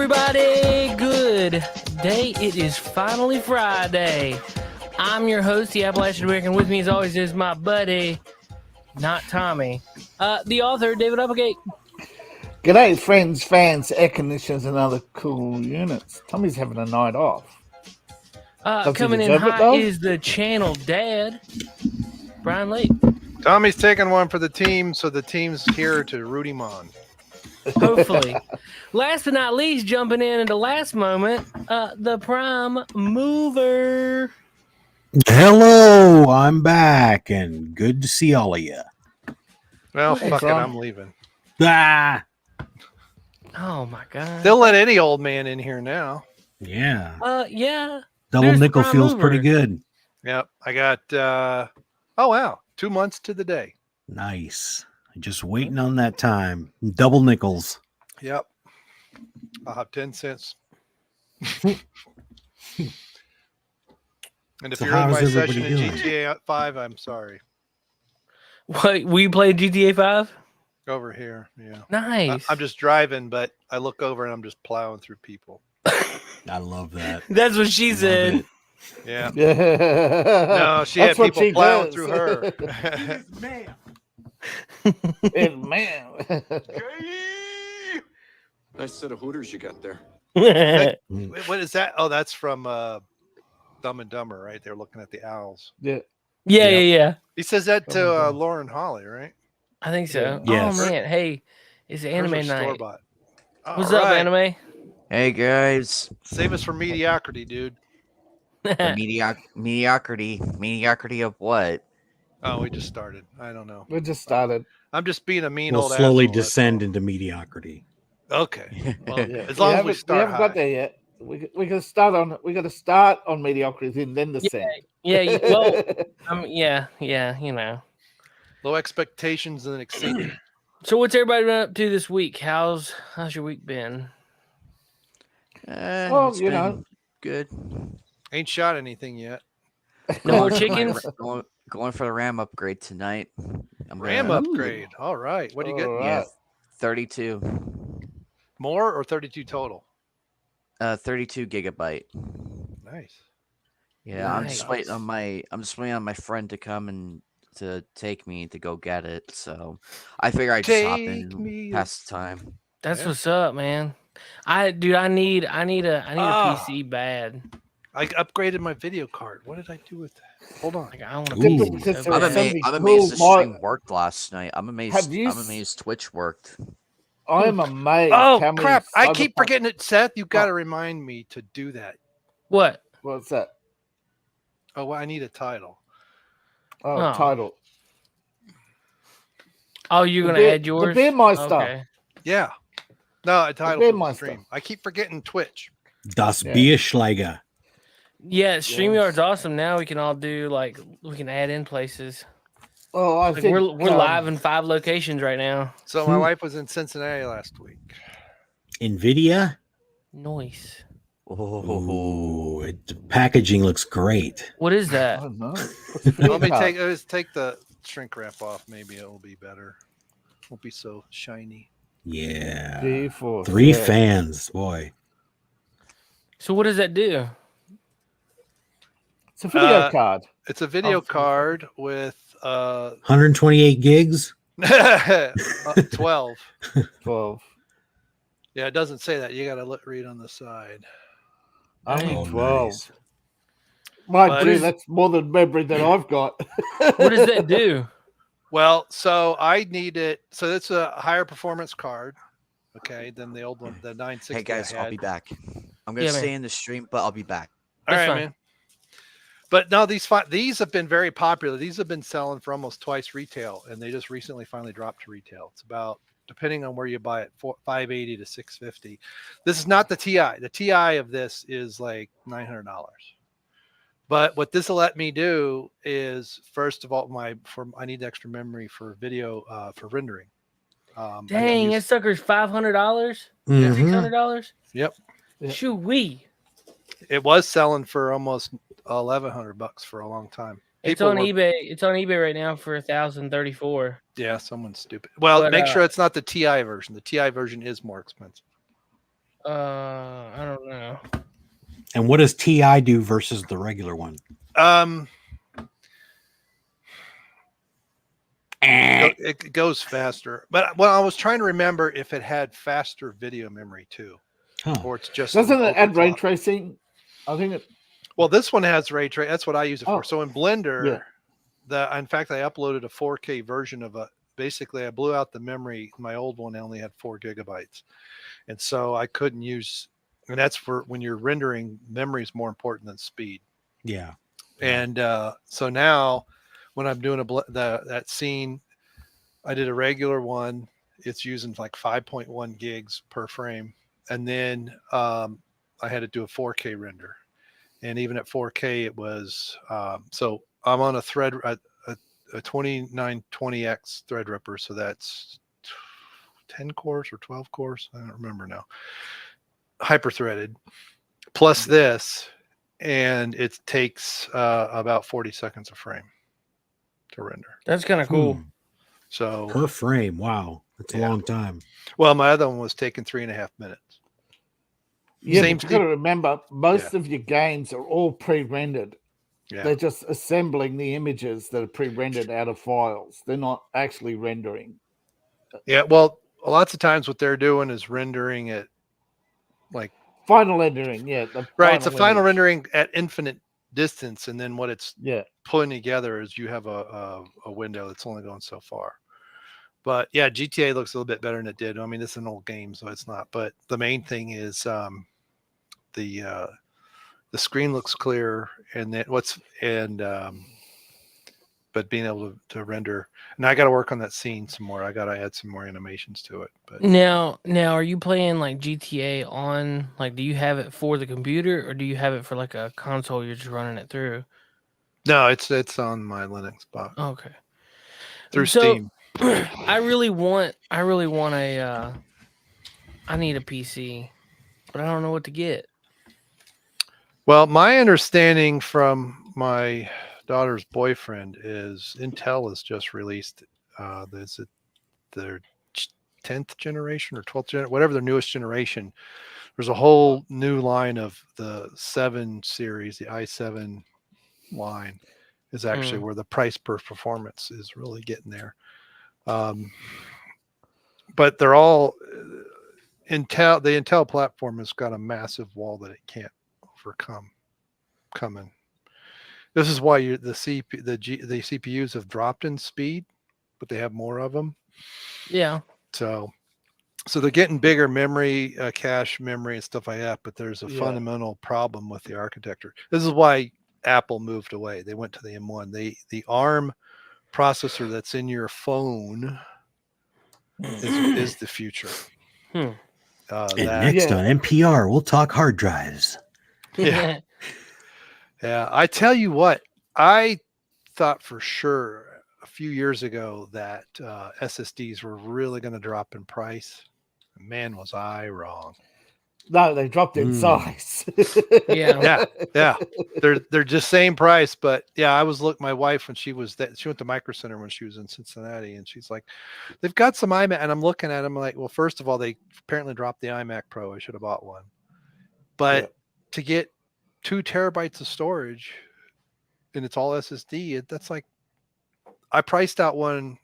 everybody? Good day. It is finally Friday. I'm your host, the Appalachian Rick, and with me as always is my buddy, not Tommy, the author, David Applegate. G'day, friends, fans, air conditioners, and other cool units. Tommy's having a night off. Coming in hot is the channel dad, Brian Lake. Tommy's taking one for the team, so the team's here to root him on. Hopefully. Last but not least, jumping in at the last moment, the prime mover. Hello, I'm back, and good to see all of you. Well, Hey, fuck it, Tom. I'm leaving. Ah, Oh my god. They'll let any old man in here now. yeah. Yeah. Double there's the nickel prime feels mover. pretty good. Yep, I got, oh wow, 2 months to the day. Nice. Just waiting on that time. Double nickels. Yep. I'll have 10 cents. And if So you're in how's my session everybody in doing? GTA 5, I'm sorry. What, we played GTA 5? Over here, yeah. Nice. I'm just driving, but I look over and I'm just plowing through people. I love that. That's what she Love said. it. Yeah. Yeah. No, she had That's what people she plowing does. through her. Hey, man. Nice set of hooters you got there. What is that? Oh, that's from Dumb and Dumber, right? They're looking at the owls. Yeah. Yeah. He says that Dumb to and Dumber. Lauren Holly, right? I think so. Yes. Oh man, hey, it's anime Where's our night. store-bought? What's All up, right. anime? Hey guys, Save us from mediocrity, dude. mediocrity of what? Oh, we just started. I don't know. We just started. I'm just being a mean We'll old slowly asshole, that's descend into mediocrity. all. Okay. Well, Yeah. as long as we we start haven't high. got there yet. We got to start on. We got to start on mediocrity and then descend. Well, yeah, you know. Low expectations and exceeding. So what's everybody been up to this week? How's your week been? Well, It's you been know. good. Ain't shot anything yet. No more Going for my chickens? Going for the RAM upgrade tonight. I'm RAM gonna- upgrade. All right. What do you get? All right. Yeah, 32. More or 32 total? 32 gigabyte. Nice. Yeah, I'm just waiting Nice. on my friend to come and to take me to go get it. So I figure I'd just hop Take in me. and pass the time. That's Yeah. what's up, man. I need a Ah. PC bad. I upgraded my video card. What did I do with that? Hold on. Like I want a Ooh. PC. Because so I'm bad. amazed. I'm amazed the Cool, stream my- worked last night. I'm Have amazed. you I'm amazed Twitch worked. I'm amazed. Oh, how many crap. I keep Cyberpunk- forgetting it, Seth. You got to What? remind me to do that. What? What's that? Oh, well, I need a title. Oh, Oh. title. Oh, you're The gonna beer- add the yours? beer Meister. Okay. Yeah. No, a title Beer for the Meister. stream. I keep forgetting Twitch. Das Yeah. Bierschläger. Yeah, StreamYard's awesome. Now we can all do we can add in places. Oh, I Like think we're live in 5 locations right now. So my wife was in Cincinnati last week. NVIDIA. Noise. Ooh, the packaging looks great. What is I that? don't know. Let me take the shrink wrap off. Maybe it will be better. Won't be so shiny. Yeah. G4. 3 yeah. fans, boy. So what does that do? It's a video Uh, card. It's a video Oh, card with 128 gigs. 12. 12. Yeah, it doesn't say that. You got to read on the side. Only Oh, 12. nice. My But- gee, that's more than memory that I've got. What does that do? Well, so I need it. So it's a higher performance card. Okay, than the old one, the 960. Hey guys, I I'll had. be back. I'm gonna Yeah, man. stay in the stream, but I'll be back. All That's right, fine. man. But no, these have been very popular. These have been selling for almost twice retail, and they just recently finally dropped to retail. It's about, depending on where you buy it, $580 to $650. This is not the TI. The TI of this is like $900. But what this will let me do is, first of all, I need extra memory for video for rendering. I Dang, use- that sucker's $500, Mhm. $600. Yep. Yeah. Shoo-wee. It was selling for almost $1,100 for a long time. It's People on were- eBay. It's on eBay right now for $1,034. Yeah, someone's stupid. Well, But, make sure it's not the TI version. The TI version is more expensive. I don't know. And what does TI do versus the regular one? It goes faster, but well, I was trying to remember if it had faster video memory too, Huh. or it's just Doesn't it add ray overclock. tracing? I think it. Well, this one has ray tracing. That's what I use it for. Oh, So in Blender, yeah. in fact, I uploaded a 4K version of basically I blew out the memory. My old one only had 4 gigabytes. And so I couldn't use, and that's for when you're rendering, memory is more important than speed. Yeah. And so now when I'm doing that scene, I did a regular one. It's using like 5.1 gigs per frame. And then I had to do a 4K render. And even at 4K, it was, so I'm on a 2920X Threadripper. So that's 10 cores or 12 cores. I don't remember now. Hyper threaded plus this. And it takes about 40 seconds a frame to render. That's kind of cool. So Per frame. Wow. That's a long time. Well, my other one was taking 3.5 minutes. Yeah, Same but you've got to remember, most Yeah. of your games are all pre-rendered. Yeah. They're just assembling the images that are pre-rendered out of files. They're not actually rendering. Yeah. Well, lots of times what they're doing is rendering it like Final rendering, yeah. right. It's a final image. rendering at infinite distance, and then what it's Yeah. pulling together is you have a window that's only going so far. But yeah, GTA looks a little bit better than it did. I mean, it's an old game, so it's not. But the main thing is the screen looks clear, and then but being able to render. And I got to work on that scene some more. I got to add some more animations to it. But Now, are you playing like GTA on like? Do you have it for the computer, or do you have it for like a console? You're just running it through. no, it's on my Linux box Okay. through So, Steam. I really want a. I need a PC, but I don't know what to get. Well, my understanding from my daughter's boyfriend is Intel has just released their 10th generation or 12th generation, whatever their newest generation. There's a whole new line of the 7 series, the i7 line is actually where the price per performance is really getting there. But they're all Intel. The Intel platform has got a massive wall that it can't overcome coming. This is why the CPUs have dropped in speed, but they have more of them. Yeah. So they're getting bigger memory, cache memory and stuff like that, but there's a fundamental problem with the architecture. This is why Apple moved away. They went to the M1. The ARM processor that's in your phone is the future. And next on NPR, we'll talk hard drives. Yeah. Yeah. I tell you what, I thought for sure a few years ago that SSDs were really going to drop in price. Man, was I wrong. No, they dropped in size. Yeah. They're just same price, but yeah, I was my wife when she went to Micro Center when she was in Cincinnati, and she's like, they've got some iMac, and I'm looking at them like, well, first of all, they apparently dropped the iMac Pro. I should have bought one, but to get 2 terabytes of storage, and it's all SSD, that's like, I priced out one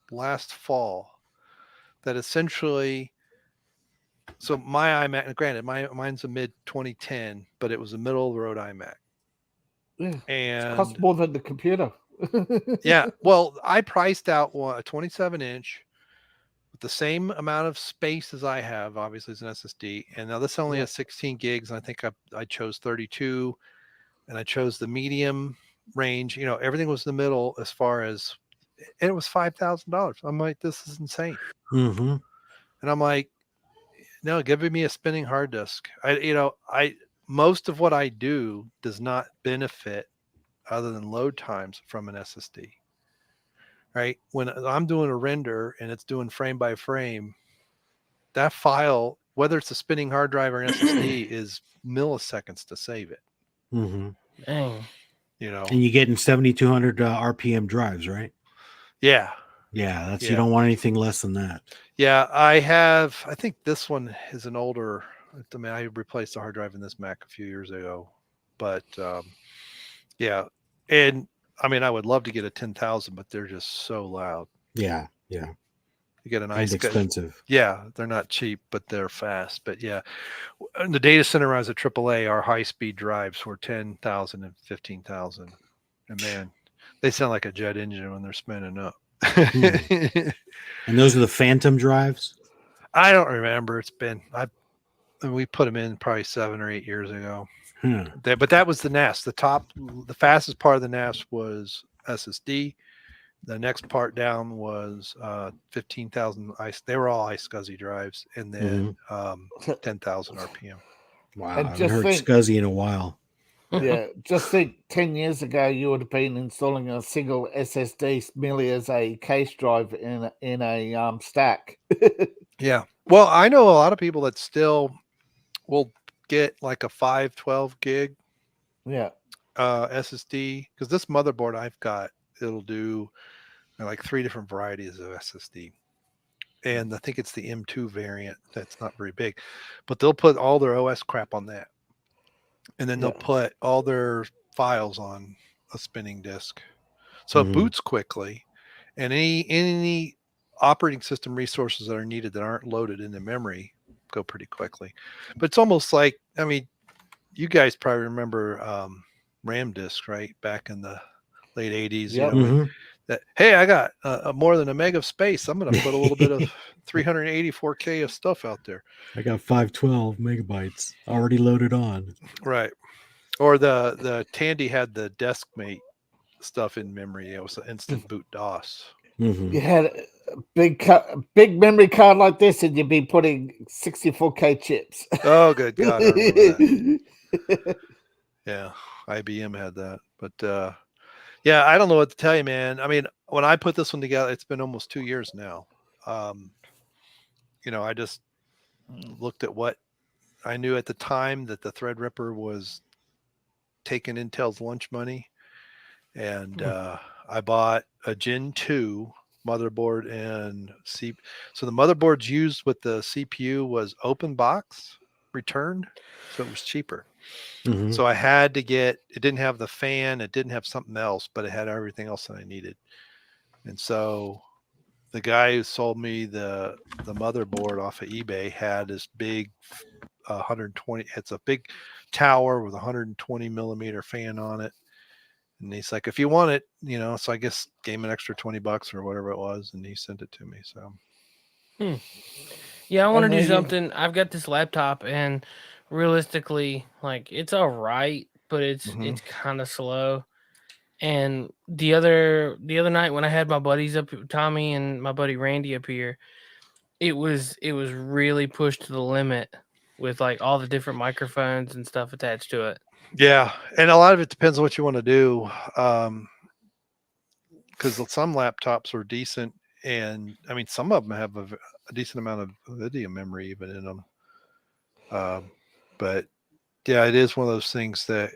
last fall that essentially. So my iMac, granted, mine's a mid 2010, but it was a middle of the road iMac. Yeah, and it costs more than the computer. Yeah, well, I priced out a 27-inch with the same amount of space as I have, obviously, as an SSD. And now this only has 16 gigs. And I think I chose 32, and I chose the medium range. You know, everything was in the middle as far as, and it was $5,000. I'm like, this is insane. Mm-hmm. And I'm like, no, giving me a spinning hard disk. Most of what I do does not benefit other than load times from an SSD. Right? When I'm doing a render and it's doing frame by frame, that file, whether it's a spinning hard drive or an SSD, is milliseconds to save it. Mm-hmm. Dang. You know, and you get in 7,200 RPM drives, right? Yeah. Yeah, Yeah. you don't want anything less than that. Yeah, I think this one is an older. I mean, I replaced the hard drive in this Mac a few years ago, but yeah, and I mean, I would love to get a 10,000, but they're just so loud. Yeah. You get an And expensive. Yeah, they're not cheap, but they're fast. But yeah, in the data center I was at AAA, our high speed drives were 10,000 and 15,000, and man, they sound like a jet engine when they're spinning up. And those are the Phantom drives? I don't remember. We put them in probably 7 or 8 years ago. But that was the NAS. The fastest part of the NAS was SSD. The next part down was 15,000 ice. They were all iSCSI drives, and then 10,000 RPM. Wow, And I haven't just heard think- SCSI in a while. Yeah, just think 10 years ago you would have been installing a single SSD merely as a case drive in a stack. Yeah. Well, I know a lot of people that still will get like a 512 gig Yeah. SSD, because this motherboard I've got, it'll do like 3 different varieties of SSD. And I think it's the M2 variant that's not very big, but they'll put all their OS crap on that. And then they'll put all their files on a spinning disk. So it boots quickly, and any operating system resources that are needed that aren't loaded into memory go pretty quickly. But it's almost like, I mean, you guys probably remember RAM disks, right? Back in the late 80s, you know, that, hey, I got more than a meg of space. I'm going to put a little bit of 384K of stuff out there. I got 512 megabytes already loaded on. Right. Or the Tandy had the DeskMate stuff in memory. It was an instant boot DOS. You had a big memory card like this, and you'd be putting 64K chips. Oh, good God. I remember that. Yeah. IBM had that. But yeah, I don't know what to tell you, man. I mean, when I put this one together, it's been almost 2 years now. You know, I just looked at what I knew at the time that the Threadripper was taking Intel's lunch money. And I bought a Gen 2 motherboard and so the motherboards used with the CPU was open box returned, so it was cheaper. So I had to get, it didn't have the fan, it didn't have something else, but it had everything else that I needed. And so the guy who sold me the motherboard off of eBay had this big 120, it's a big tower with a 120 millimeter fan on it. And he's like, if you want it, you know, so I guess gave him an extra $20 or whatever it was, and he sent it to me. So yeah, I want to do something. I've got this laptop, and realistically, like, it's all right, but it's kind of slow. And the other night when I had my buddies up, Tommy and my buddy Randy up here, it was really pushed to the limit with like all the different microphones and stuff attached to it. yeah, and a lot of it depends on what you want to do, because some laptops are decent, and I mean some of them have a decent amount of video memory even in them. But yeah, it is one of those things that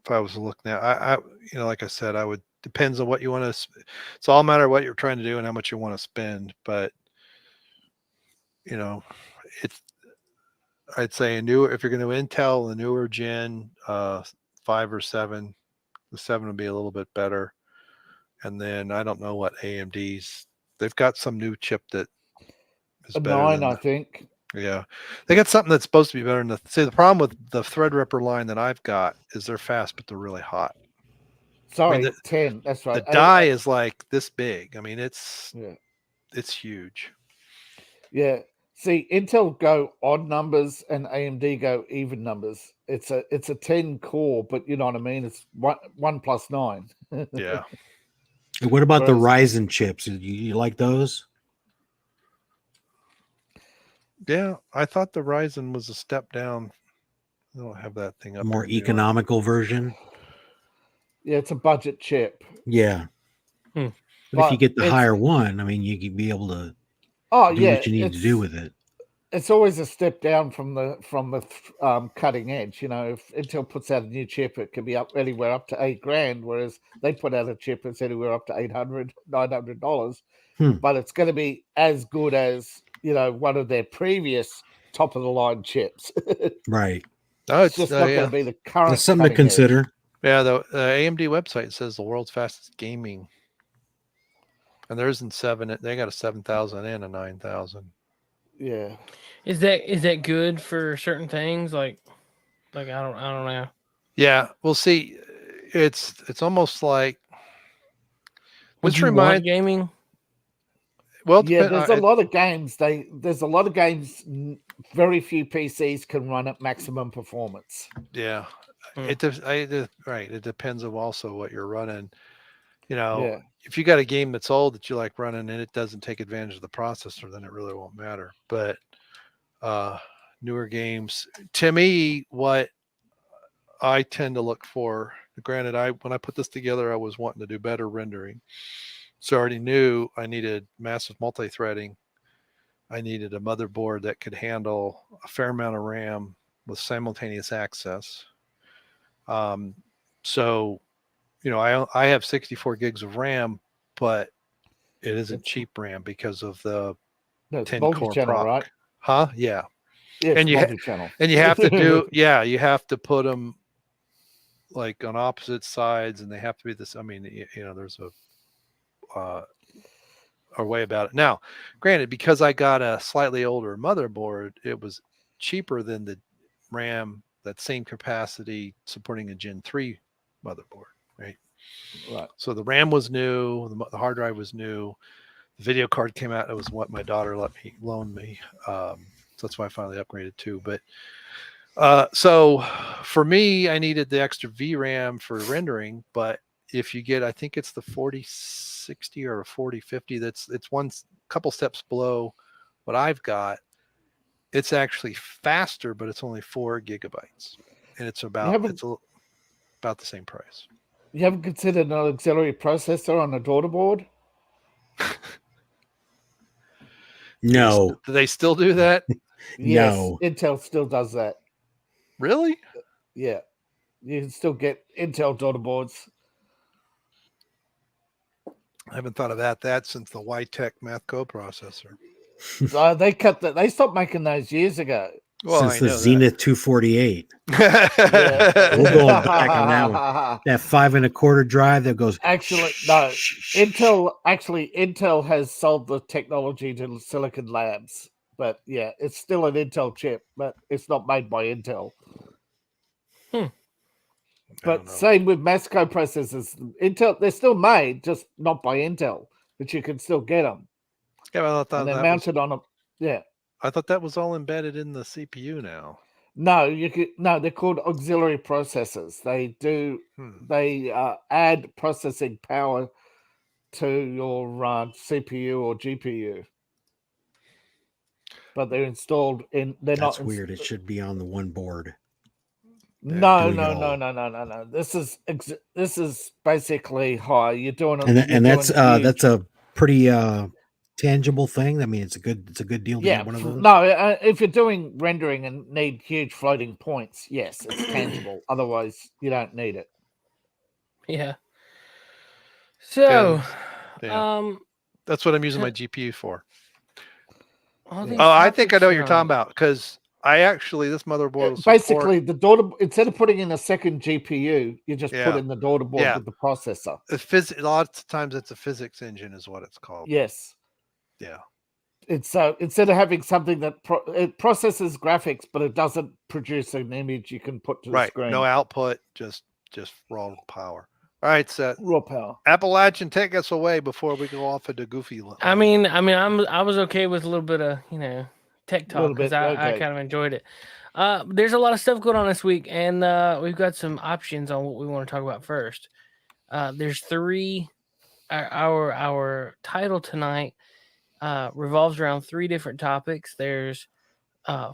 if I was looking at, I you know, like I said, I would, depends on what you want to. It's all a matter of what you're trying to do and how much you want to spend. But you know, I'd say if you're going to Intel, the newer Gen 5 or 7, the 7 would be a little bit better. And then I don't know what AMD's, they've got some new chip that is better. 9, I think. Yeah, they got something that's supposed to be better than the problem with the Threadripper line that I've got is they're fast, but they're really hot. Sorry, I mean, 10. That's right. The die is like this big. I mean, it's huge. Yeah. See, Intel go odd numbers and AMD go even numbers. It's a 10 core, but you know what I mean? It's 1 plus 9. Yeah. What about the Ryzen chips? You like those? Yeah, I thought the Ryzen was a step down. I don't have that thing up. More economical version. Yeah, it's a budget chip. Yeah. But if you get the higher one, I mean, you could be able to do what you need to do with it. it's always a step down from the cutting edge. You know, if Intel puts out a new chip, it can be up anywhere up to $8,000, whereas they put out a chip that's anywhere up to $900. But it's going to be as good as, you know, one of their previous top of the line chips. Right. Oh, It's just not going to be the current. That's something to cutting edge. consider. Yeah, the AMD website says the world's fastest gaming, and there isn't seven. They got a 7,000 and a 9,000. Yeah. Is that good for certain things? Like I don't know. Yeah, we'll see. It's almost like Would this you want gaming? Well, yeah, there's a lot of games. There's a lot of games. Very few PCs can run at maximum performance. Yeah, Hmm. right. It depends on also what you're running. You know, Yeah. if you got a game that's old that you like running and it doesn't take advantage of the processor, then it really won't matter. But newer games, to me, what I tend to look for. Granted, when I put this together, I was wanting to do better rendering. So I already knew I needed massive multi-threading. I needed a motherboard that could handle a fair amount of RAM with simultaneous access. So, you know, I have 64 gigs of RAM, but it isn't cheap RAM because of the 10 core multi-channel, proc. right? Huh? Yeah. Yeah, and you multi-channel. And you have to do you have to put them like on opposite sides, and they have to be this. I mean, you know, there's a way about it. Now, granted, because I got a slightly older motherboard, it was cheaper than the RAM that same capacity supporting a Gen 3 motherboard, right? Right. So the RAM was new, the hard drive was new, the video card came out. It was what my daughter loaned me. So that's why I finally upgraded too. But so for me, I needed the extra VRAM for rendering, but if you get, I think it's the 4060 or a 4050, it's one couple steps below what I've got. It's actually faster, but it's only 4 gigabytes, and it's about the same price. You haven't considered an auxiliary processor on a daughter board? No. Do they still do that? Yes, No. Intel still does that. Really? Yeah. You can still get Intel daughter boards. I haven't thought of that since the YTech Math coprocessor. They cut that. They stopped making those years ago. Well, Since the Zenith 248. Yeah. We're going back on that one. That 5 1/4 drive that goes. Actually, no. Intel has sold the technology to Silicon Labs. But yeah, it's still an Intel chip, but it's not made by Intel. But same with mass coprocessors. Intel, they're still made, just not by Intel, but you can still get them. Yeah, well, I thought and they're mounted on a. Yeah. I thought that was all embedded in the CPU now. No, they're called auxiliary processors. They do. They add processing power to your CPU or GPU. But they're installed in. That's weird. It should be on the one board. No. This is basically high. You're doing it, and that's a pretty tangible thing. I mean, it's a good deal to get one of those. No, if you're doing rendering and need huge floating points, yes, it's tangible. Otherwise, you don't need it. Yeah. So, that's what I'm using my GPU for. I think I know what you're talking about, because this motherboard will basically the daughter. Instead of putting in a second GPU, you just put in the daughter board with the processor. A lot of times it's a physics engine, is what it's called. Yes. Yeah. It's so instead of having something that it processes graphics, but it doesn't produce an image you can put to the screen. No output, just raw power. All right, Seth. Raw power. Appalachian, take us away before we go off into goofy. I was okay with a little bit of tech talk because I kind of enjoyed it. There's a lot of stuff going on this week, and we've got some options on what we want to talk about first. There's 3. Our title tonight revolves around 3 different topics. There's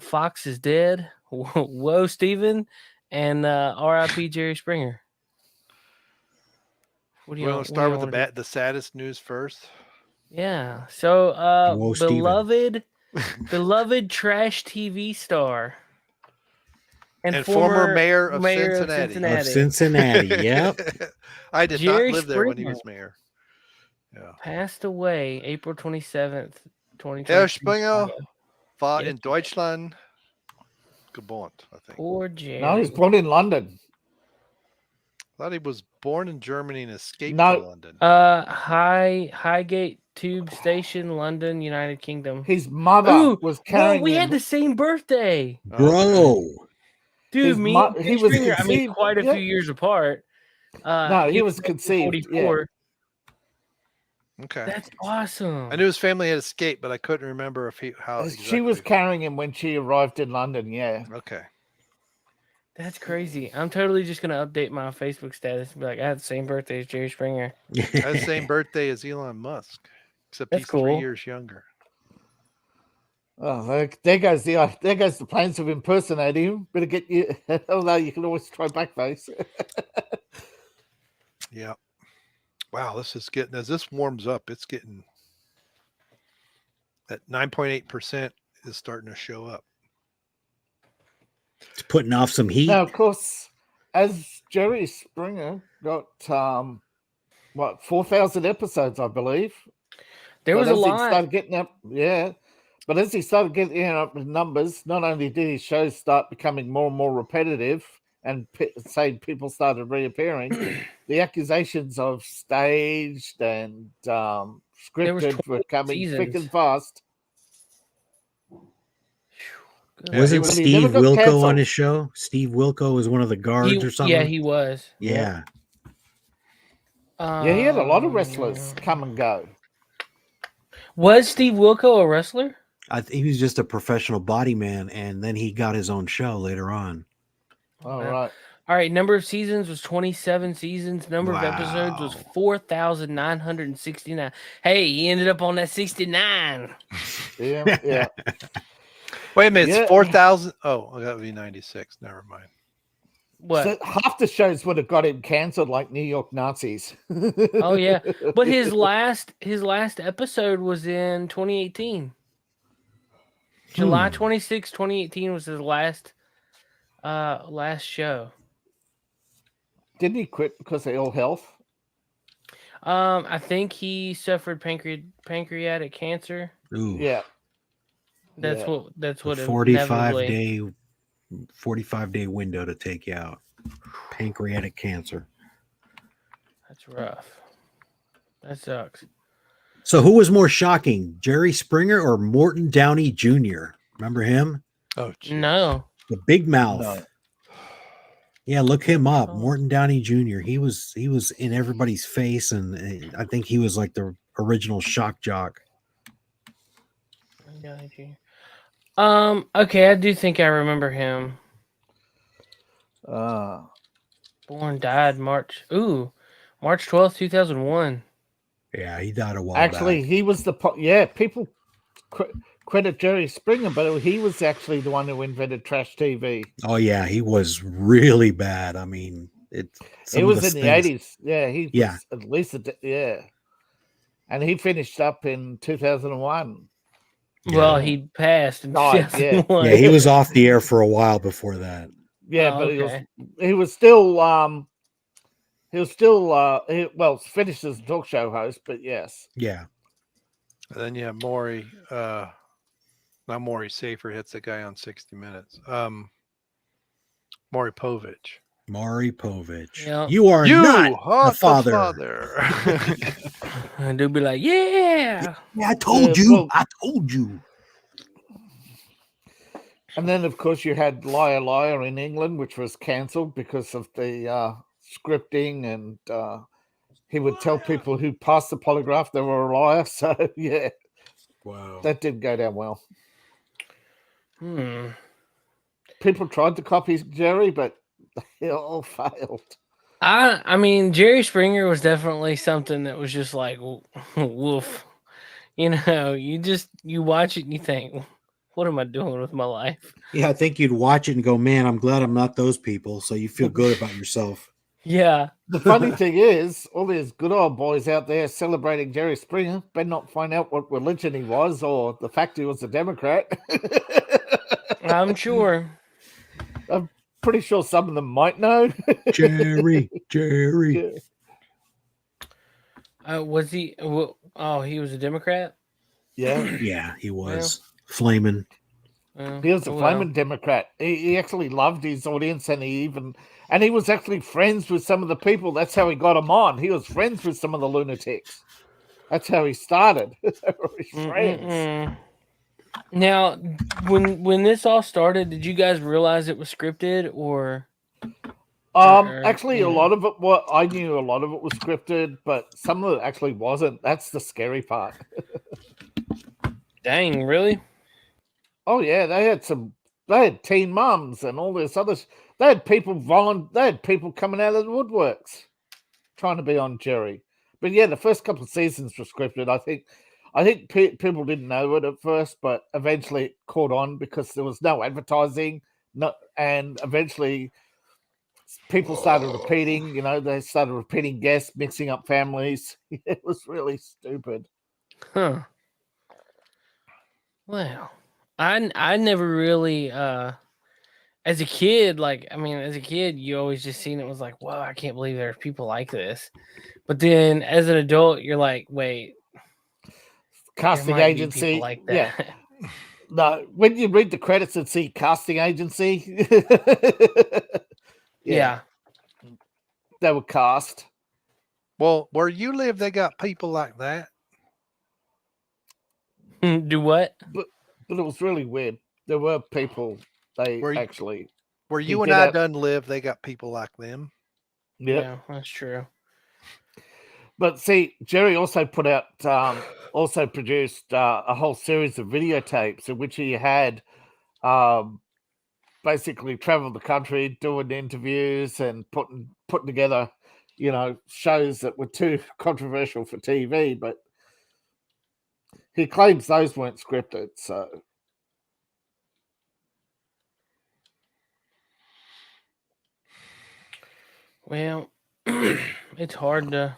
Fox is dead, Whoa Steven, and R.I.P. Jerry Springer. We want to start with the saddest news first. Yeah. So, beloved beloved trash TV star. And former mayor of Cincinnati. Of Cincinnati, yep. I did Jerry not live there when he Springer. was mayor. Yeah. Passed away April 27th, 2020. Herr Springer war Yes. in Deutschland geboren, I think. Poor Jerry. No, he was born in London. Thought he was born in Germany and escaped No. to London. Highgate Tube Station, London, United Kingdom. His mother was carrying we him. had the same birthday. Bro. Dude, His me mo- and he was Springer, conceived- quite a yeah. few years apart. No, he was conceived. Yeah. 44. Okay. That's awesome. I knew his family had escaped, but I couldn't remember if how She was carrying him when she arrived in London. Yeah. Okay. That's crazy. I'm totally just gonna update my Facebook status and be like, I had the same birthday as Jerry Springer. I had the same birthday as Elon Musk, except That's he's cool. 3 years younger. Oh, there goes the plans of impersonating him. Better get you. Although you can always try blackface. Yeah. Wow, this is getting, as this warms up, it's getting, that 9.8% is starting to show up. It's putting off some heat. Now, of course, as Jerry Springer got 4,000 episodes, I believe. There was But a as he lot. started getting up, yeah. But as he started getting up with numbers, not only did his shows start becoming more and more repetitive, and people started reappearing, the accusations of staged and scripted were coming thick and fast. Wasn't He Steve never got Wilco canceled. on his show? Steve Wilco was one of the guards or something? Yeah, he was. Yeah. Yeah, he had a lot of wrestlers come and go. Was Steve Wilco a wrestler? I think he was just a professional body man, and then he got his own show later on. All right. All right, number of seasons was 27 seasons. Number of episodes was Wow. 4,969. Hey, he ended up on that 69. Yeah, yeah. Wait a minute, Yeah. it's 4,000. Oh, that would be 96. Never mind. What? So half the shows would have got him cancelled like New York Nazis. Oh yeah, but his last episode was in 2018. July 26, 2018 was his last show. Didn't he quit because of ill health? I think he suffered pancreatic cancer. Ooh. Yeah. That's Yeah. what A inevitably- 45-day window to take you out. Pancreatic cancer. That's rough. That sucks. So who was more shocking, Jerry Springer or Morton Downey Jr.? Remember him? Oh, geez. No. The big mouth. No. Yeah, look him up. Oh. Morton Downey Jr. He was in everybody's face, and I think he was like the original shock jock. Okay, I do think I remember him. Died March 12th, 2001. Yeah, he died a while Actually, back. he was people credit Jerry Springer, but he was actually the one who invented trash TV. Oh yeah, he was really bad. I mean, It was in the 80s. Yeah, he Yeah. was at least and he finished up in 2001. Well, he passed in Died, yeah. 2001. Yeah, he was off the air for a while before that. Yeah, Oh, but okay. he was finished as a talk show host, but yes. Yeah. And then you have Maury, not Maury Safer hits the guy on 60 Minutes. Maury Povich. Maury Povich. Yeah. You are not are the father. And they'll be like, yeah. Yeah, I told you. well- I told you. And then, of course, you had Liar Liar in England, which was cancelled because of the scripting, and he would tell people who passed the polygraph they were a liar. So, yeah, Wow. that didn't go down well. People tried to copy Jerry, but they all failed. I mean, Jerry Springer was definitely something that was just like, woof. You know, you watch it and you think, what am I doing with my life? Yeah, I think you'd watch it and go, man, I'm glad I'm not those people. So you feel good about yourself. Yeah. The funny thing is, all these good old boys out there celebrating Jerry Springer better not find out what religion he was or the fact he was a Democrat. I'm sure. I'm pretty sure some of them might know. Jerry. Yeah. Was he? Oh, he was a Democrat. Yeah. Yeah, he was flaming. He was a Oh, flaming Democrat. He actually loved his audience, and he was actually friends with some of the people. That's how he got them on. He was friends with some of the lunatics. That's how he started. They were his friends. Now, when this all started, did you guys realize it was scripted or? Actually, a lot of it. What I knew, a lot of it was scripted, but some of it actually wasn't. That's the scary part. Dang, really? Oh yeah, they had teen mums and all this other. They had people coming out of the woodworks trying to be on Jerry. But yeah, the first couple of seasons were scripted. I think people didn't know it at first, but eventually it caught on because there was no advertising. And eventually people started repeating. They started repeating guests, mixing up families. It was really stupid. Huh. Well, I never really as a kid, you always just seen it was like, wow, I can't believe there's people like this. But then as an adult, you're like, wait, Casting there might be agency, people like that. yeah. No, when you read the credits and see casting agency, Yeah. they were cast. Well, where you live, they got people like that. Do what? But it was really weird. There were people Where he you and did I have- done live, they got people like them. Yeah, that's true. But see, Jerry also produced a whole series of videotapes in which he had basically traveled the country doing interviews and putting together, shows that were too controversial for TV. But he claims those weren't scripted. So Well, it's hard to.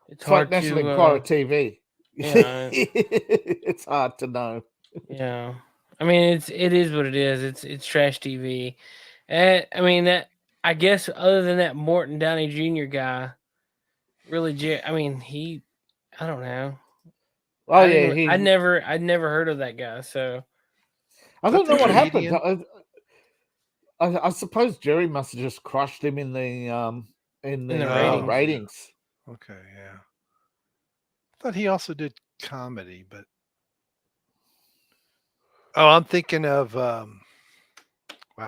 It's like hard National to. Enquirer TV. Yeah. It's hard to know. Yeah, I mean it is what it is. It's trash TV. And I mean I guess other than that Morton Downey Jr. guy, really, I don't know. Oh yeah, I'd never heard of that guy. So I don't know what happened. Comedian? I suppose Jerry must have just crushed him in the ratings. ratings. Okay, yeah. I thought he also did comedy, but I'm thinking of wow,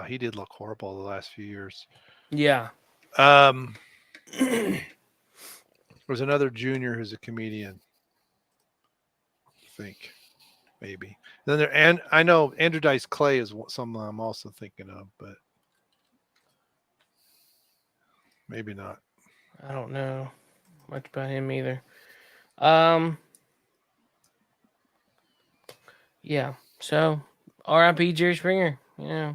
he did look horrible the last few years. yeah, There's another junior who's a comedian. I think maybe. Then and I know Andrew Dice Clay is someone I'm also thinking of, but maybe not. I don't know much about him either. Yeah. So R.I.P. Jerry Springer. Yeah.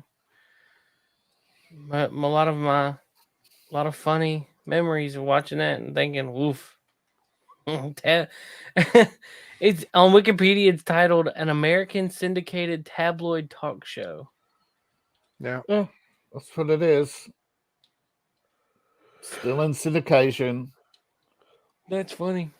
But a lot of funny memories of watching that and thinking, woof. It's on Wikipedia. It's titled "An American Syndicated Tabloid Talk Show." Yeah. Yeah, that's what it is. Still in syndication. That's funny.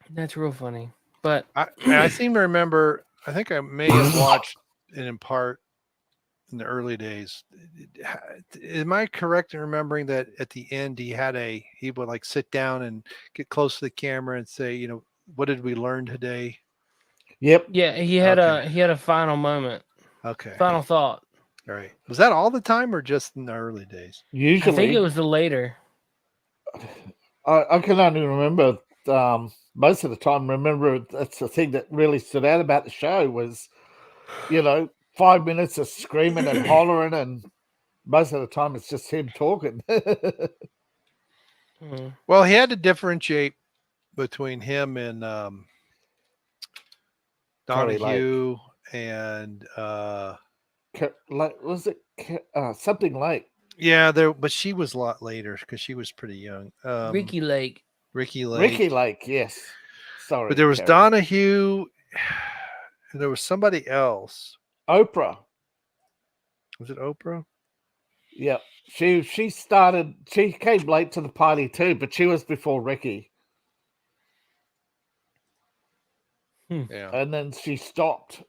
That's real funny. But I seem to remember. I think I may have watched it in part in the early days. Am I correct in remembering that at the end he would like sit down and get close to the camera and say, what did we learn today? Yep. yeah, he had a final moment, Okay. final thought. All right. Was that all the time or just in the early days? Usually, I think it was the later. I can only remember most of the time. Remember, that's the thing that really stood out about the show was, 5 minutes of screaming and hollering, and most of the time it's just him talking. Well, he had to differentiate between him and Donahue and was it something like Yeah, there, but she was a lot later because she was pretty young. Ricky Lake. Ricky Lake. Ricky Lake, yes. Sorry. But there was Terry. Donahue, and there was somebody else. Oprah. Was it Oprah? Yep. She came late to the party too, but she was before Ricky. Yeah. And then she stopped.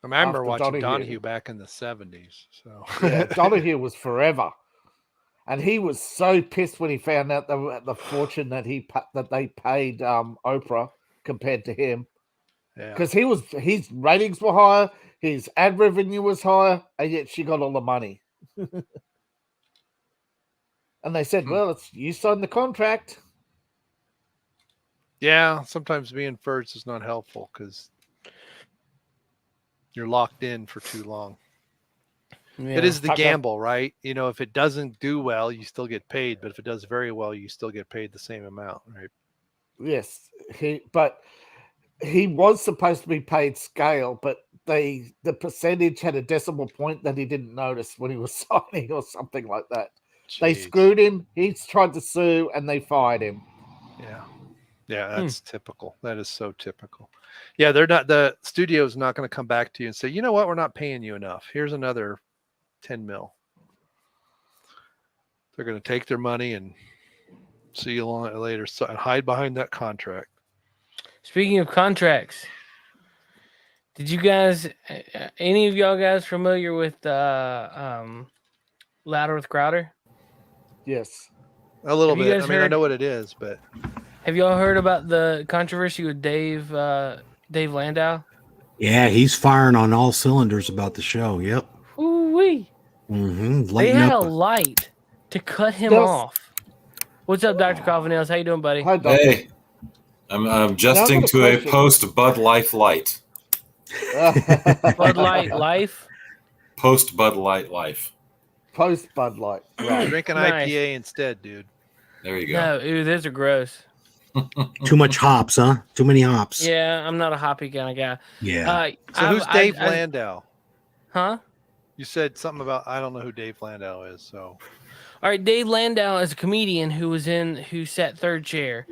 I remember after watching Donahue. Donahue back in the 70s. So Yeah, Donahue was forever. And he was so pissed when he found out the fortune that they paid Oprah compared to him. yeah. Because his ratings were higher, his ad revenue was higher, and yet she got all the money. And they said, "Well, you signed the contract." Yeah, sometimes being first is not helpful because you're locked in for too long. Yeah. It is the Fuck up. gamble, right? You know, if it doesn't do well, you still get paid, but if it does very well, you still get paid the same amount, right? Yes, he was supposed to be paid scale, but the percentage had a decimal point that he didn't notice when he was signing or something like that. They Jeez. screwed him. He's tried to sue, and they fired him. Yeah, that's typical. That is so typical. Yeah, the studio's not going to come back to you and say, you know what, we're not paying you enough. Here's another 10 mil. They're going to take their money and see you later. So hide behind that contract. Speaking of contracts, did you guys, any of y'all guys familiar with Louder with Crowder? Yes. A little Have you bit. guys I mean, I heard- know what it is, but Have y'all heard about the controversy with Dave Landau? Yeah, he's firing on all cylinders about the show. Yep. Ooh-wee. Mm-hmm. They Lighten had a up. light to cut him Yes. off. What's up, Dr. Coffin-Nails? How you doing, buddy? Hi, Doctor. Hey, I'm adjusting Now I've got a to a question. post Bud Light light. Bud Light Life? Post Bud Light life. Post Bud Light. Right. drink an Nice. IPA instead, dude. There you go. No, ew, those are gross. Too much hops, huh? Too many hops. Yeah, I'm not a hoppy kind of guy. Yeah. So who's Dave Landau? Huh? You said something about, I don't know who Dave Landau is. So All right, Dave Landau is a comedian who sat third chair.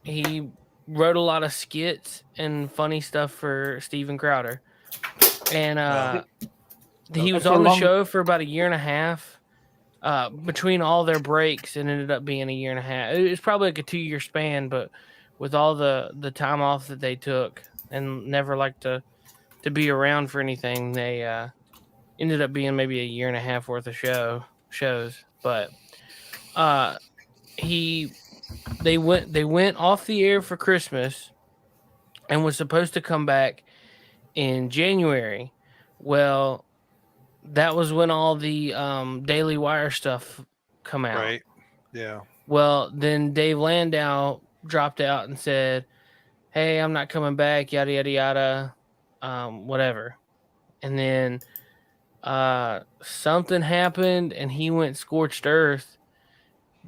He wrote a lot of skits and funny stuff for Steven Crowder, and he was For a on the long- show for about a year and a half. Between all their breaks, it ended up being a year and a half. It was probably like a 2-year span, but with all the time off that they took and never liked to be around for anything, they ended up being maybe a year and a half worth of shows. But they went off the air for Christmas and was supposed to come back in January. Well, that was when all the Daily Wire stuff come out. right, yeah. Well, then Dave Landau dropped out and said, "Hey, I'm not coming back." Yada yada yada, whatever. And then something happened, and he went scorched earth.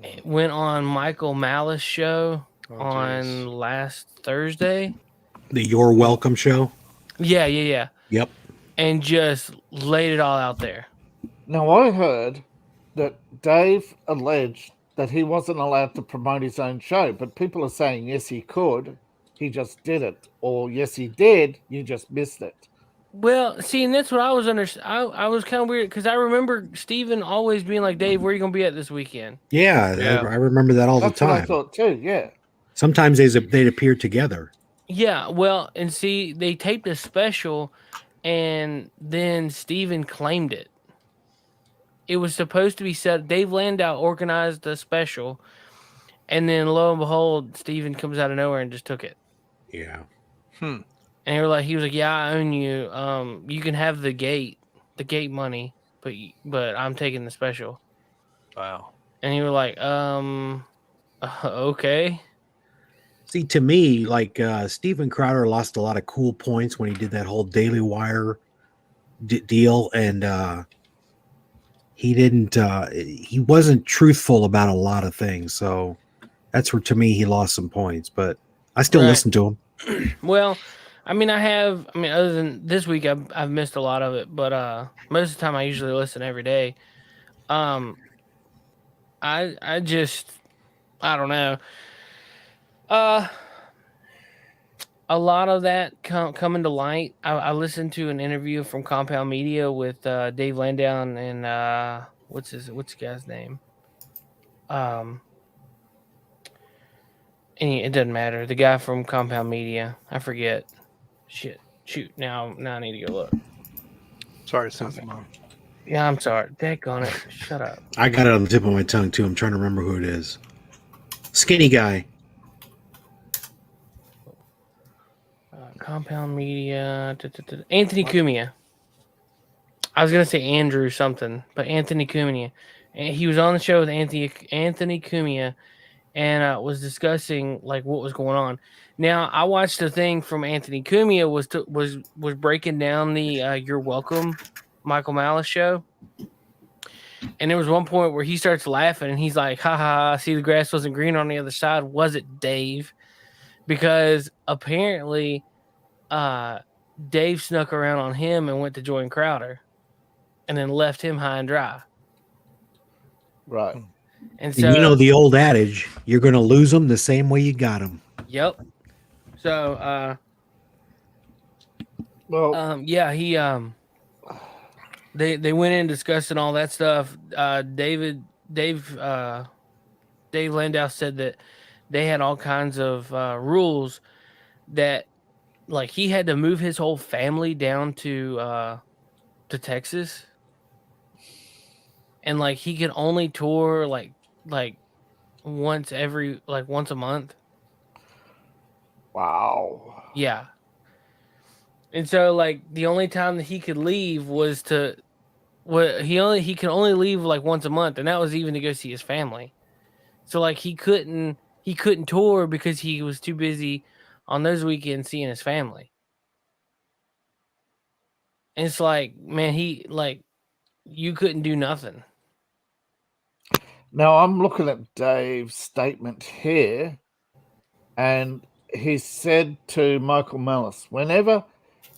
It went on Michael Malice show on geez. last Thursday. The You're Welcome show. Yeah. Yep. And just laid it all out there. Now, I heard that Dave alleged that he wasn't allowed to promote his own show, but people are saying, yes, he could. He just didn't. Or, yes, he did. You just missed it. Well, see, and that's what I was I was kind of weird because I remember Steven always being like, "Dave, where are you going to be at this weekend?" Yeah, Yeah. I remember that all That's the what I time. thought too, yeah. Sometimes they'd appear together. Yeah, well, and see, they taped a special, and then Steven claimed it. It was supposed to be set. Dave Landau organized the special, and then lo and behold, Steven comes out of nowhere and just took it. Yeah. And he was like, "Yeah, I own you. You can have the gate money, but I'm taking the special." Wow. And you were like, okay. See, to me, like Steven Crowder lost a lot of cool points when he did that whole Daily Wire deal, and he wasn't truthful about a lot of things. So that's where, to me, he lost some points. But I still Right. listen to him. Well, other than this week, I've missed a lot of it, but most of the time I usually listen every day. I just I don't know. A lot of that coming to light. I listened to an interview from Compound Media with Dave Landau and what's the guy's name? It doesn't matter. The guy from Compound Media. I forget. Shit. Shoot. Now I need to go look. Sorry, Susan. Yeah, I'm sorry. Daggone it. Shut up. I got it on the tip of my tongue too. I'm trying to remember who it is. Skinny guy. Compound Media. Anthony Cumia. I was gonna say Andrew something, but Anthony Cumia. And he was on the show with Anthony Cumia, and was discussing like what was going on. Now I watched a thing from Anthony Cumia was breaking down the You're Welcome Michael Malice show, and there was one point where he starts laughing and he's like, "Ha ha! See, the grass wasn't green on the other side, was it, Dave?" Because apparently, Dave snuck around on him and went to join Crowder, and then left him high and dry. Right. And so, you know the old adage, you're going to lose them the same way you got them. Yep. So, well, yeah, he they went in discussing all that stuff. Dave Landau said that they had all kinds of rules that, like, he had to move his whole family down to Texas, and like he could only tour like once a month. Wow. Yeah. And so like the only time that he could leave was he could only leave like once a month, and that was even to go see his family. So like he couldn't tour because he was too busy on those weekends seeing his family. And it's like, man, you couldn't do nothing. Now I'm looking at Dave's statement here, and he said to Michael Malice, whenever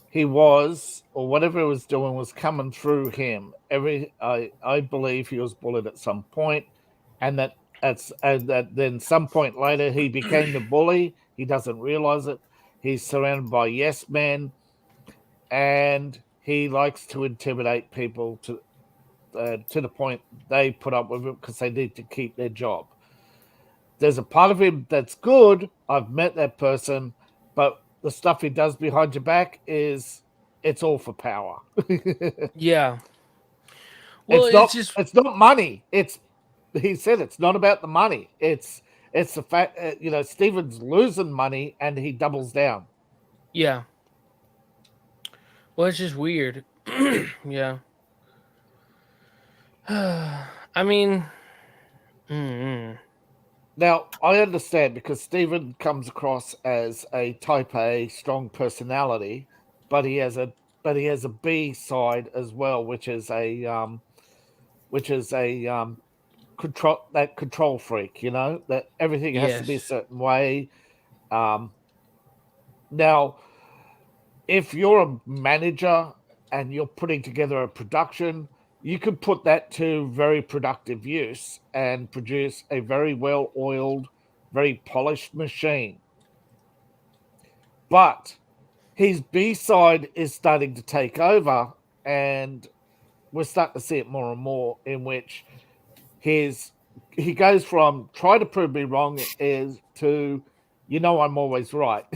he was or whatever he was doing was coming through him, I believe he was bullied at some point, and that then some point later he became the bully. He doesn't realize it. He's surrounded by yes men, and he likes to intimidate people to the point they put up with it because they need to keep their job. There's a part of him that's good. I've met that person, but the stuff he does behind your back it's all for power. Yeah. Well, it's not money. He said it's not about the money. It's the fact, Steven's losing money and he doubles down. Yeah. Well, it's just weird. Yeah. I mean, Now, I understand because Steven comes across as a type A, strong personality, but he has a B side as well, which is a control freak. That everything has to be a certain way. Now, if you're a manager and you're putting together a production, you can put that to very productive use and produce a very well-oiled, very polished machine. But his B-side is starting to take over, and we're starting to see it more and more, in which he goes from try to prove me wrong to, I'm always right.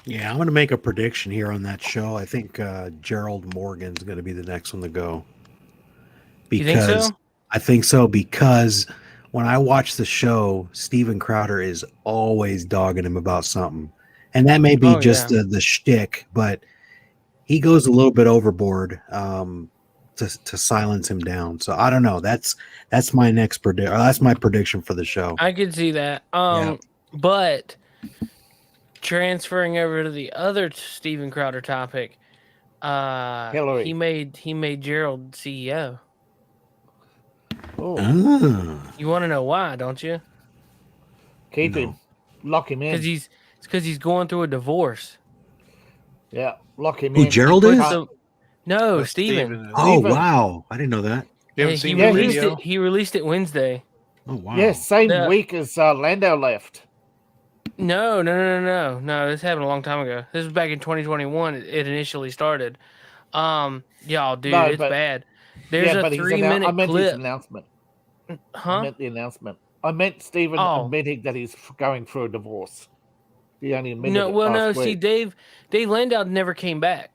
Yeah, I'm going to make a prediction here on that show. I think Gerald Morgan's going to be the next one to go. You think so? I think so, because when I watch the show, Steven Crowder is always dogging him about something. And that may be the shtick, but he goes a little bit overboard to silence him down. So I don't know. That's my next prediction. That's my prediction for the show. I could see that. But transferring over to the other Steven Crowder topic, Hillary. He made Gerald CEO. Oh. You want to know why, don't you? Keep him. Lock him in. Because he's going through a divorce. Yeah, lock him Who, in. Gerald is? No, That's Steven. Oh Steven. wow, I didn't know that. You haven't He seen the released video? it. He released it Wednesday. Oh wow. Yeah, same The- week as Landau left. No. This happened a long time ago. This was back in 2021. It initially started. Y'all, dude, No, it's but- bad. There's yeah, a but I 3-minute meant his clip. announcement. I Huh? meant the announcement. I meant Stephen Oh. admitting that he's going through a divorce. He only admitted No, it well, no. last See, week. Dave Landau never came back.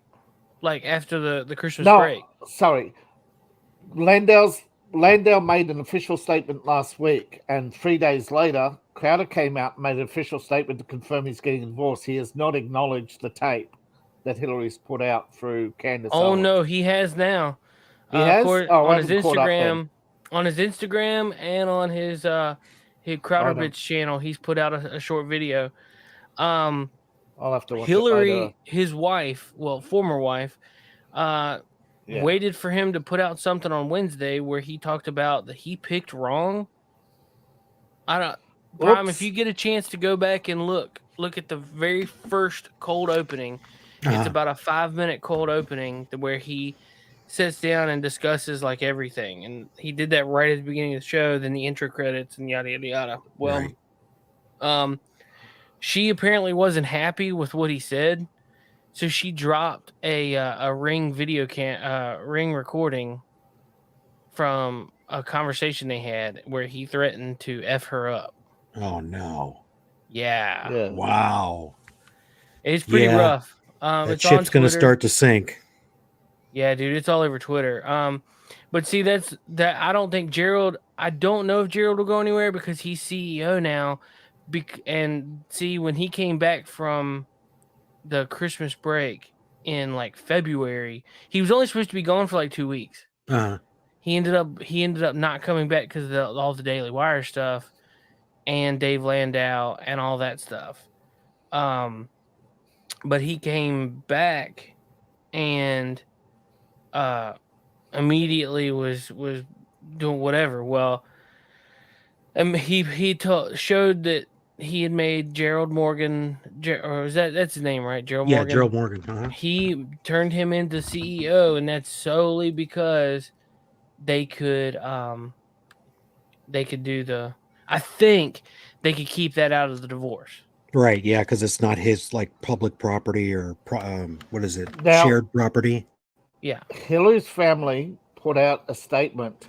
Like after the Christmas No, break. sorry. Landau made an official statement last week, and 3 days later, Crowder came out and made an official statement to confirm he's getting divorced. He has not acknowledged the tape that Hillary's put out through Candace Oh Owens. no, he has now. He has? Oh, I on his haven't caught up then. Instagram, and on his Crowder Bits channel, he's put out a short video. I'll have to watch it Hillary, later. his wife, well, former wife, Yeah. waited for him to put out something on Wednesday where he talked about that he picked wrong. Prime, if Oops. you get a chance to go back and look at the very first cold opening. It's about a 5-minute cold opening where he sits down and discusses like everything, and he did that right at the beginning of the show. Then the intro credits and yada yada yada. Well, Right. she apparently wasn't happy with what he said, so she dropped a Ring video Ring recording from a conversation they had where he threatened to F her up. Oh no. Yeah, Yeah. Wow. it's pretty Yeah. rough. That It's on ship's gonna Twitter. start to sink. Yeah, dude, it's all over Twitter. But see, that I don't think Gerald. I don't know if Gerald will go anywhere because he's CEO now. And see, when he came back from the Christmas break in like February, he was only supposed to be gone for like 2 weeks. He ended up not coming back because of all the Daily Wire stuff and Dave Landau and all that stuff. But he came back and immediately was doing whatever. Well, he showed that he had made Gerald Morgan, or is that's his name, right? Gerald Morgan. Yeah, Gerald Morgan. He turned him into CEO, and that's solely because they could do the. I think they could keep that out of the divorce. Right, yeah, because it's not his like public property or what is it? Now- Shared property. Yeah. Hillary's family put out a statement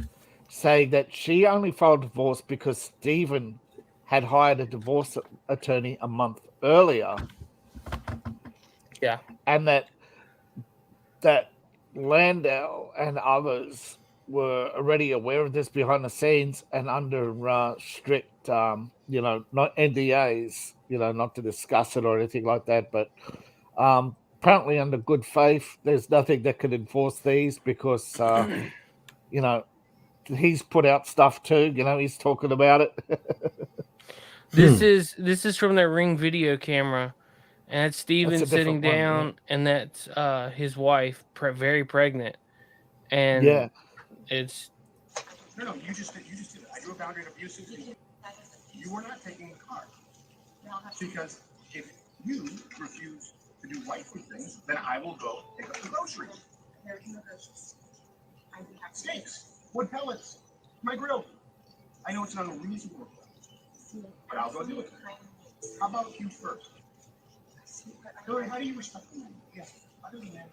saying that she only filed divorce because Stephen had hired a divorce attorney a month earlier. Yeah. And that Landau and others were already aware of this behind the scenes and under strict, not NDAs, not to discuss it or anything like that. But apparently under good faith, there's nothing that could enforce these because, he's put out stuff too. He's talking about it. This is from their Ring video camera, and it's Steven That's a sitting different one, down, and that's his wife, very pregnant, and Yeah. it's No, you just did it. I drew a boundary of abusive. You were not taking the car. Because if you refuse to do wifely things, then I will go pick up the groceries. Steaks, wood pellets, my grill. I know it's not unreasonable, but I'll go do it. How about you first? Hillary, how do you respect the man? Yes, other than that,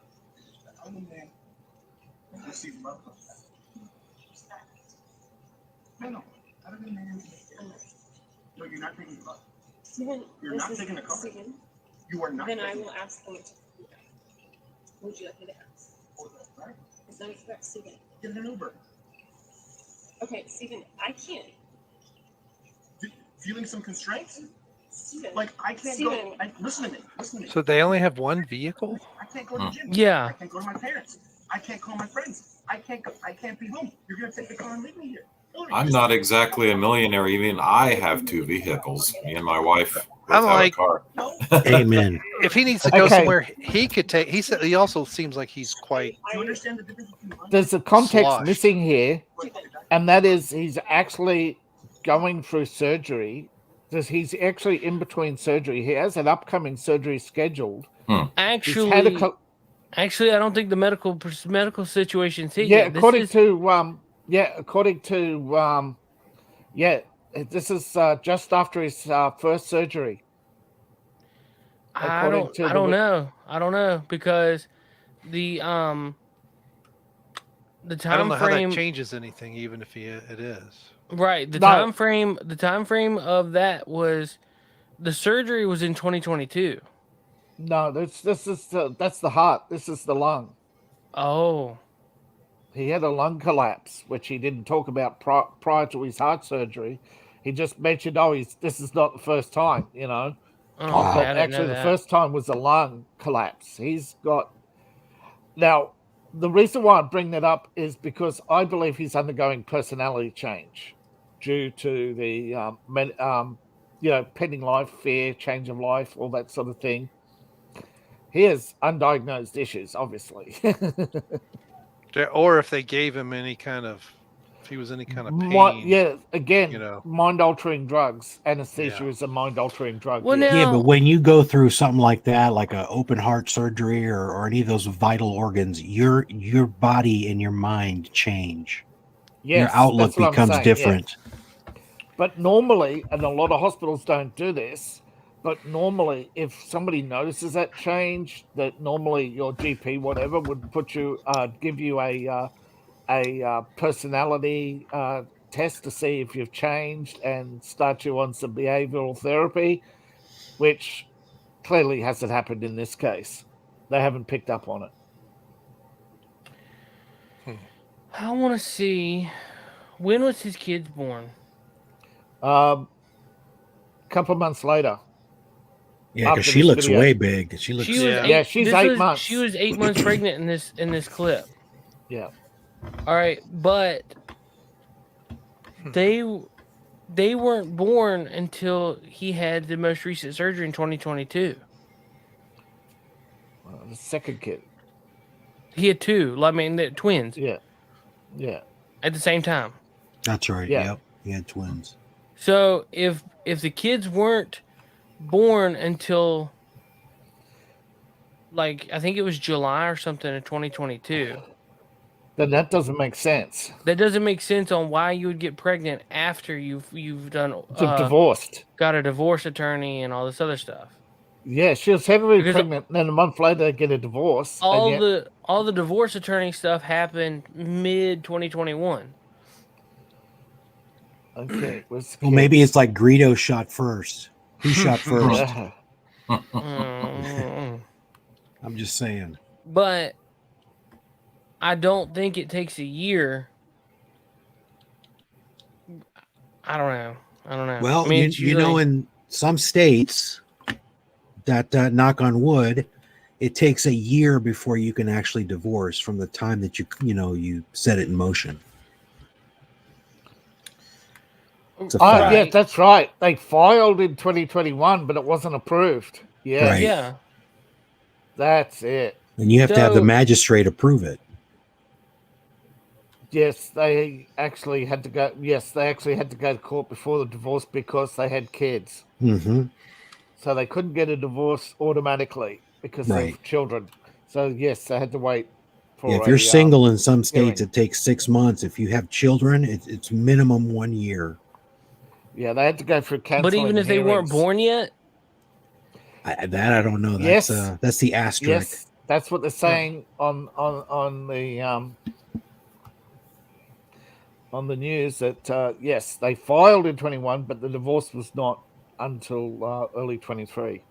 receive love. No, other than that, no, you're not taking the car. Steven, You're not taking the car. Steven, You are not. then I taking will ask them to do that. Would you like me to ask? Right? Is that correct, Steven? Get an Uber. Okay, Steven, I can't. Feeling some constraints? Steven, Like I can't Steven. go. Listen to me. Listen to me. So they only have one vehicle? I can't go to the gym. Yeah. I can't go to my parents. I can't call my friends. I can't be home. You're gonna take the car and leave me here. Hillary, I'm just- not exactly a millionaire. Even I have two vehicles. Me and my wife both I'm have like- a car. No. Amen. If he needs to go Okay. somewhere, he could take. He said he also seems like he's quite. Do you understand the difference between money? There's a context Sloshed. missing here, Steven, and that is he's actually going through surgery. He's actually in between surgery. He has an upcoming surgery scheduled. He's actually had a Actually, I don't think the medical situation's hit Yeah, yet. according to this is just after his first surgery. I don't know because the I don't time know how that frame changes anything, even if it is. right the No. time frame of that was the surgery was in 2022. No, that's the heart. This is the lung. Oh, He had a lung collapse, which he didn't talk about prior to his heart surgery. He just mentioned, this is not the first time, you know. okay, I But didn't actually, know the that. first time was a lung collapse. Now, the reason why I bring that up is because I believe he's undergoing personality change due to the, pending life, fear, change of life, all that sort of thing. He has undiagnosed issues, obviously. Or if they gave him if he was any kind of pain. Mind-altering drugs. Anesthesia is a mind-altering drug. Well, yes. now- Yeah, but when you go through something like that, like an open heart surgery or any of those vital organs, your body and your mind change. Yes, your outlook that's what I'm becomes saying, different. yeah. But normally, and a lot of hospitals don't do this, but normally if somebody notices that change, that normally your GP, whatever, would put you, give you a personality test to see if you've changed and start you on some behavioral therapy, which clearly hasn't happened in this case. They haven't picked up on it. I want to see, when was his kids born? Couple months later. Yeah, because she looks way big. She's 8 months. She was 8 months pregnant in this clip. Yeah. All right, but they weren't born until he had the most recent surgery in 2022. The second kid. He had 2. I mean, they're twins. Yeah. At the same time. That's right. Yeah. Yep. He had twins. So if the kids weren't born until, like, I think it was July or something in 2022, then that doesn't make sense. That doesn't make sense on why you would get pregnant after you've done divorced, got a divorce attorney and all this other stuff. Yeah, she was heavily pregnant, and then a month later they get a divorce. All the divorce attorney stuff happened mid 2021. Okay. Well, maybe it's like Greedo shot first. He shot first. I'm just saying. But I don't think it takes a year. I don't know. Well, I mean, you know, in some states, that knock on wood, it takes a year before you can actually divorce from the time that you set it in motion. Yeah, that's right. They filed in 2021, but it wasn't approved. Yeah. Right. Yeah. That's it. And you have to have the magistrate approve it. Yes, they actually had to go. Yes, they actually had to go to court before the divorce because they had kids. Mm-hmm. So they couldn't get a divorce automatically because they have children. So yes, they had to wait. If you're single in some states, it takes 6 months. If you have children, it's minimum 1 year. Yeah, they had to go through counseling. But even if they weren't born yet, I don't know. That's the asterisk. Yes, that's what they're saying on the news that yes, they filed in 21, but the divorce was not until early 23.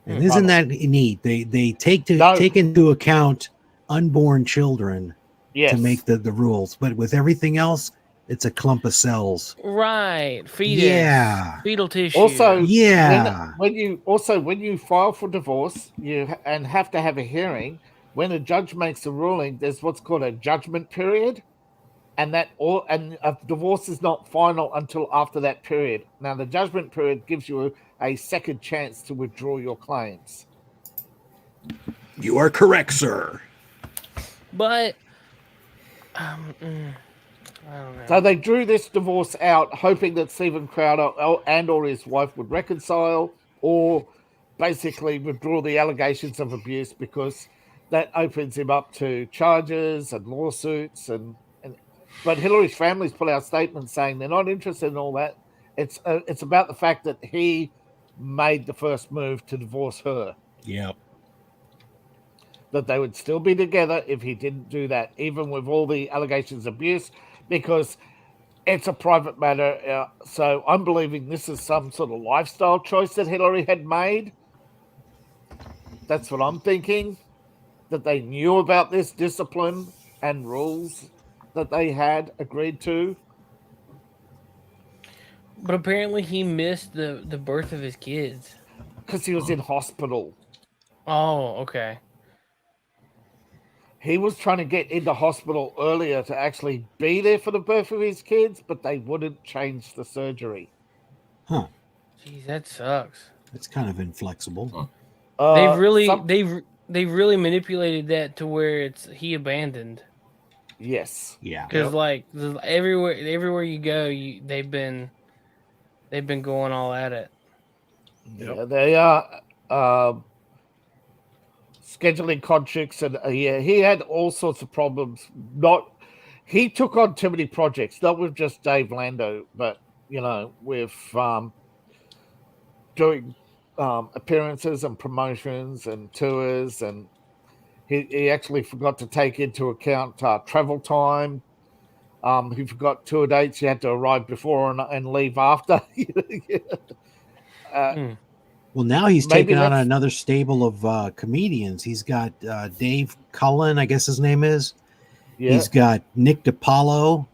And isn't that neat? They take into account unborn children to make the rules, but with everything else, it's a clump of cells. right? Fetus, fetal tissue. Also, yeah. when you file for divorce, and have to have a hearing. When a judge makes a ruling, there's what's called a judgment period, and a divorce is not final until after that period. Now, the judgment period gives you a second chance to withdraw your claims. You are correct, sir. But I don't know. So they drew this divorce out, hoping that Steven Crowder and/or his wife would reconcile, or basically withdraw the allegations of abuse, because that opens him up to charges and lawsuits, but Hillary's family's put out statements saying they're not interested in all that. It's about the fact that he made the first move to divorce her. Yeah. That they would still be together if he didn't do that, even with all the allegations of abuse, because it's a private matter. So I'm believing this is some sort of lifestyle choice that Hillary had made. That's what I'm thinking, that they knew about this discipline and rules that they had agreed to. But apparently he missed the birth of his kids. Because he was in hospital. Oh, okay. He was trying to get into hospital earlier to actually be there for the birth of his kids, but they wouldn't change the surgery. Huh. Jeez, that sucks. It's kind of inflexible. They've really manipulated that to where he abandoned. Yes. Yeah. Because like everywhere you go, they've been going all at it. Yeah, they are scheduling contracts, and he had all sorts of problems. He took on too many projects, not with just Dave Lando, but with doing appearances and promotions and tours, and he actually forgot to take into account travel time. He forgot tour dates. He had to arrive before and leave after. Well, now he's taking on another stable of comedians. He's got Dave Cullen, I guess his name is. Yeah. He's got Nick DiPaolo,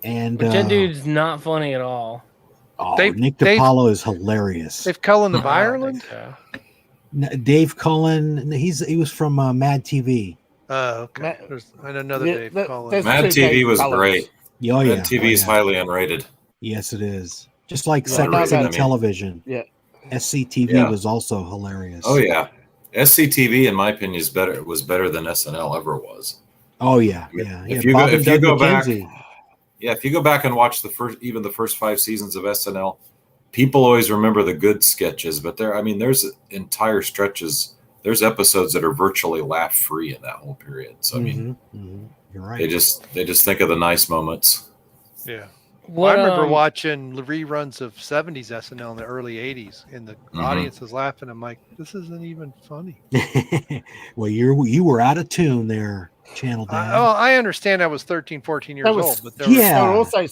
and that dude's not funny at all. Oh, Nick DiPaolo is hilarious. Dave Cullen of Ireland. Dave Cullen. He was from Mad TV. Oh, okay. There's another Dave Cullen. Mad TV was great. Oh, yeah. Mad TV is highly unrated. Yes, it is. Just like Second City Television. Yeah. SCTV was also hilarious. Oh yeah, SCTV in my opinion was better than SNL ever was. Oh yeah, If you go back and watch the first 5 seasons of SNL, people always remember the good sketches, but there's entire stretches. There's episodes that are virtually laugh free in that whole period. So you're right. They just think of the nice moments. Yeah. I remember watching reruns of 70s SNL in the early 80s, and the audience was laughing. I'm like, this isn't even funny. Well, you were out of tune there, Channel Dad. I understand I was 13, 14 years old, but they're also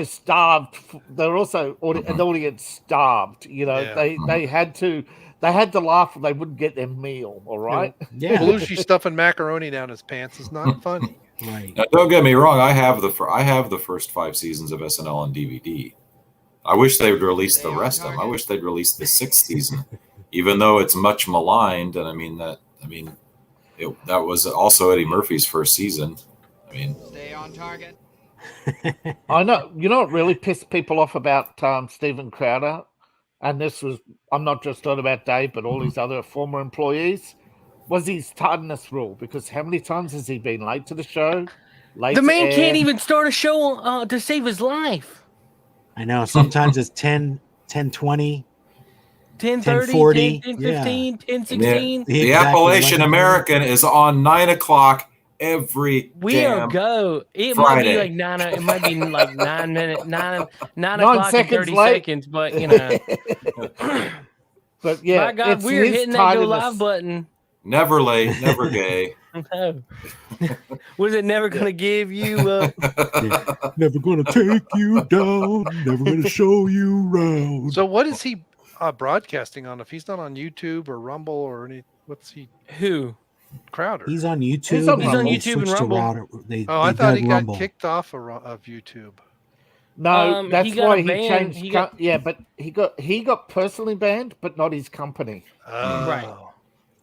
starved. They're also an audience starved. They had to laugh, or they wouldn't get their meal. All right. Yeah. Belushi stuffing macaroni down his pants is not funny. Right. Now, don't get me wrong. I have the first 5 seasons of SNL on DVD. I wish they would release the rest of them. I wish they'd release the 6th season, even though it's much maligned. And that was also Eddie Murphy's first season. Stay on target. I know. You know what really pissed people off about Steven Crowder, and I'm not just talking about Dave, but all his other former employees. Was his tardiness rule, because how many times has he been late to the show? The man can't even start a show to save his life. I know. Sometimes it's 10, 10:20, 10:30, 10:40, 10:15, 10:16. The Appalachian American is on 9 o'clock every It Friday. might be like 9. It might be like 9 minutes, 9 o'clock and 30 late. seconds. But But yeah, my God, we're hitting that go live button. Never late, never gay. No. Was it never going to give you up? Never going to take you down. Never going to show you round. So what is he broadcasting on? If he's not on YouTube or Rumble or any, what's he? Who? Crowder. He's on YouTube. He's on YouTube and Rumble. I thought he got kicked off of YouTube. No, that's why he changed. But he got personally banned, but not his company. Right.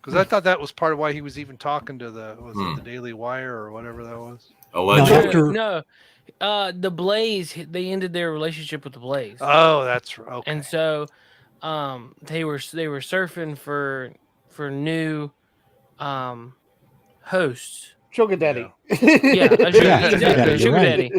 Because I thought that was part of why he was even talking to the Daily Wire or whatever that was. Allegedly. No, the Blaze. They ended their relationship with the Blaze. Oh, that's right. Okay. And so, they were surfing for new, hosts. Sugar daddy. Exactly. Sugar daddy.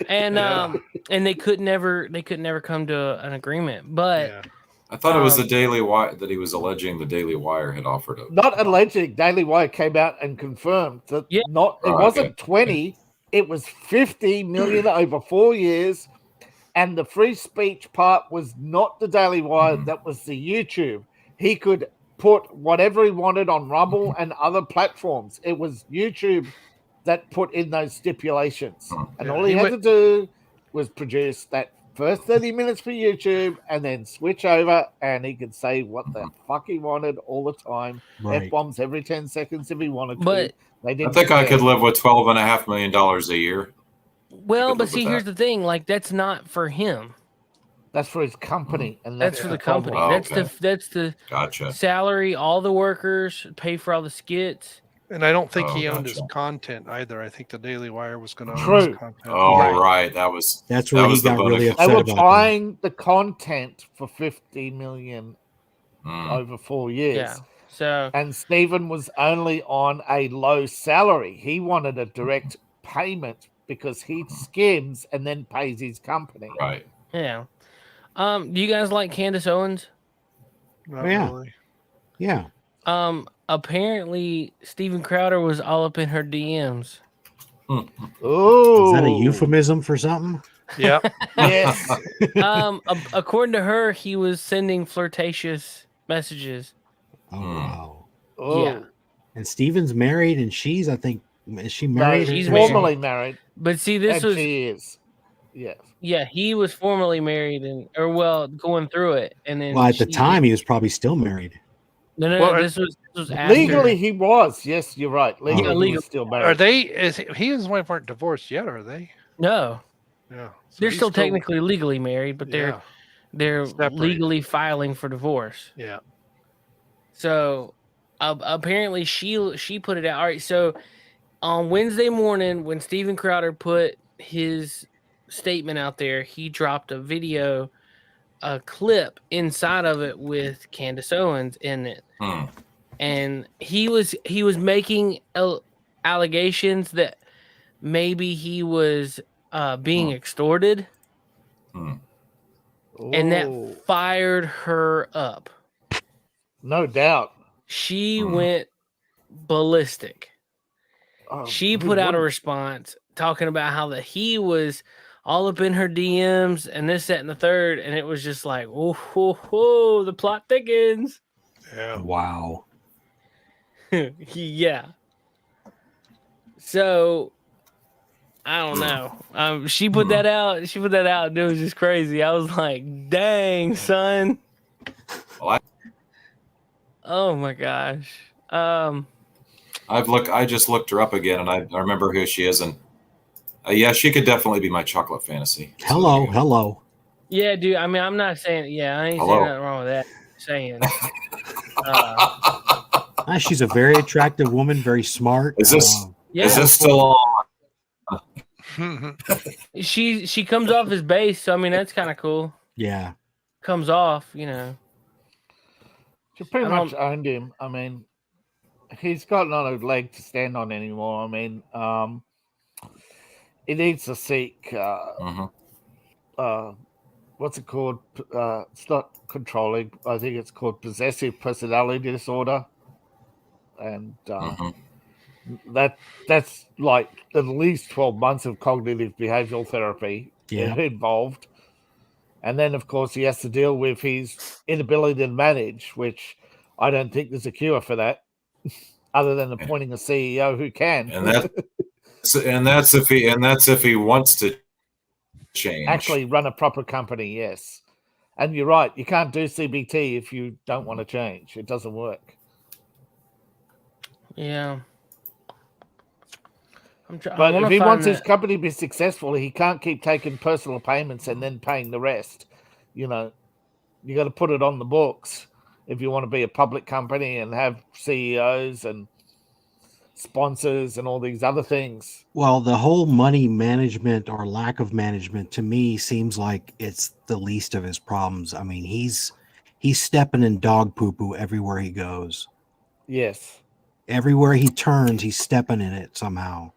And they could never come to an agreement. But I thought it was the Daily Wire that he was alleging the Daily Wire had offered him. Not alleging. Daily Wire came out and confirmed that it wasn't 20, it was 50 million over 4 years. And the free speech part was not the Daily Wire, that was the YouTube. He could put whatever he wanted on Rumble and other platforms. It was YouTube that put in those stipulations. And all he had to do was produce that first 30 minutes for YouTube and then switch over, and he could say what the fuck he wanted all the time. F-bombs every 10 seconds if he wanted to. But I think I could live with $12.5 million a year. Well, but see, here's the thing. Like, that's not for him. That's for his company, and that's for the company. Oh, that's the gotcha salary, all the workers, pay for all the skits. And I don't think he owned his content either. I think the Daily Wire was going to own his content. Oh, right. That's where he got really upset. They were buying the content for $50 million over 4 years. Yeah. So and Stephen was only on a low salary. He wanted a direct payment because he skims and then pays his company. Right. Yeah. Do you guys like Candace Owens? Not really. Yeah. Apparently Steven Crowder was all up in her DMs. Oh, is that a euphemism for something? Yeah. Yes. According to her, he was sending flirtatious messages. Oh wow. Oh. Yeah. And Steven's married, and she's, I think, is she married? No, she's formally married. But see, this was she is. Yes. Yeah, he was formally married going through it, and then at the time he was probably still married. No, this was after. Legally he was. Yes, you're right. Legally he was still married. Are they? He and his wife aren't divorced yet? Are they? No. Yeah. So they're still technically legally married, but they're separated. legally filing for divorce. Yeah. So apparently she put it out. All right. So on Wednesday morning, when Steven Crowder put his statement out there, he dropped a clip inside of it with Candace Owens in it. And he was making allegations that maybe he was being extorted, and that fired her up. No doubt. She went ballistic. She put out a response talking about how that he was all up in her DMs and this, that, and the third, and it was just like, oh, the plot thickens. Yeah. Wow. Yeah. So I don't know. She put that out. She put that out, and it was just crazy. I was like, "Dang, son." Oh my gosh. I just looked her up again, and I remember who she is, and yeah, she could definitely be my chocolate fantasy. Hello. Yeah, dude. I mean, I'm not saying. Yeah, I ain't saying nothing wrong with that. I'm saying. She's a very attractive woman, very smart. Is this still on? She comes off as base, so I mean that's kind of cool. Yeah. Comes off, you know. She pretty much owned him. I mean, he's got not a leg to stand on anymore. I mean, he needs to seek what's it called? It's not controlling. I think it's called possessive personality disorder, and that's like at least 12 months of cognitive behavioral therapy involved. And then, of course, he has to deal with his inability to manage, which I don't think there's a cure for that, other than appointing a CEO who can. And that's if he wants to change. Actually run a proper company, yes. And you're right, you can't do CBT if you don't want to change. It doesn't work. Yeah. But if he wants his company to be successful, he can't keep taking personal payments and then paying the rest. You know, you got to put it on the books if you want to be a public company and have CEOs and sponsors and all these other things. Well, the whole money management or lack of management to me seems like it's the least of his problems. I mean, he's stepping in dog poo-poo everywhere he goes. Yes. Everywhere he turns, he's stepping in it somehow.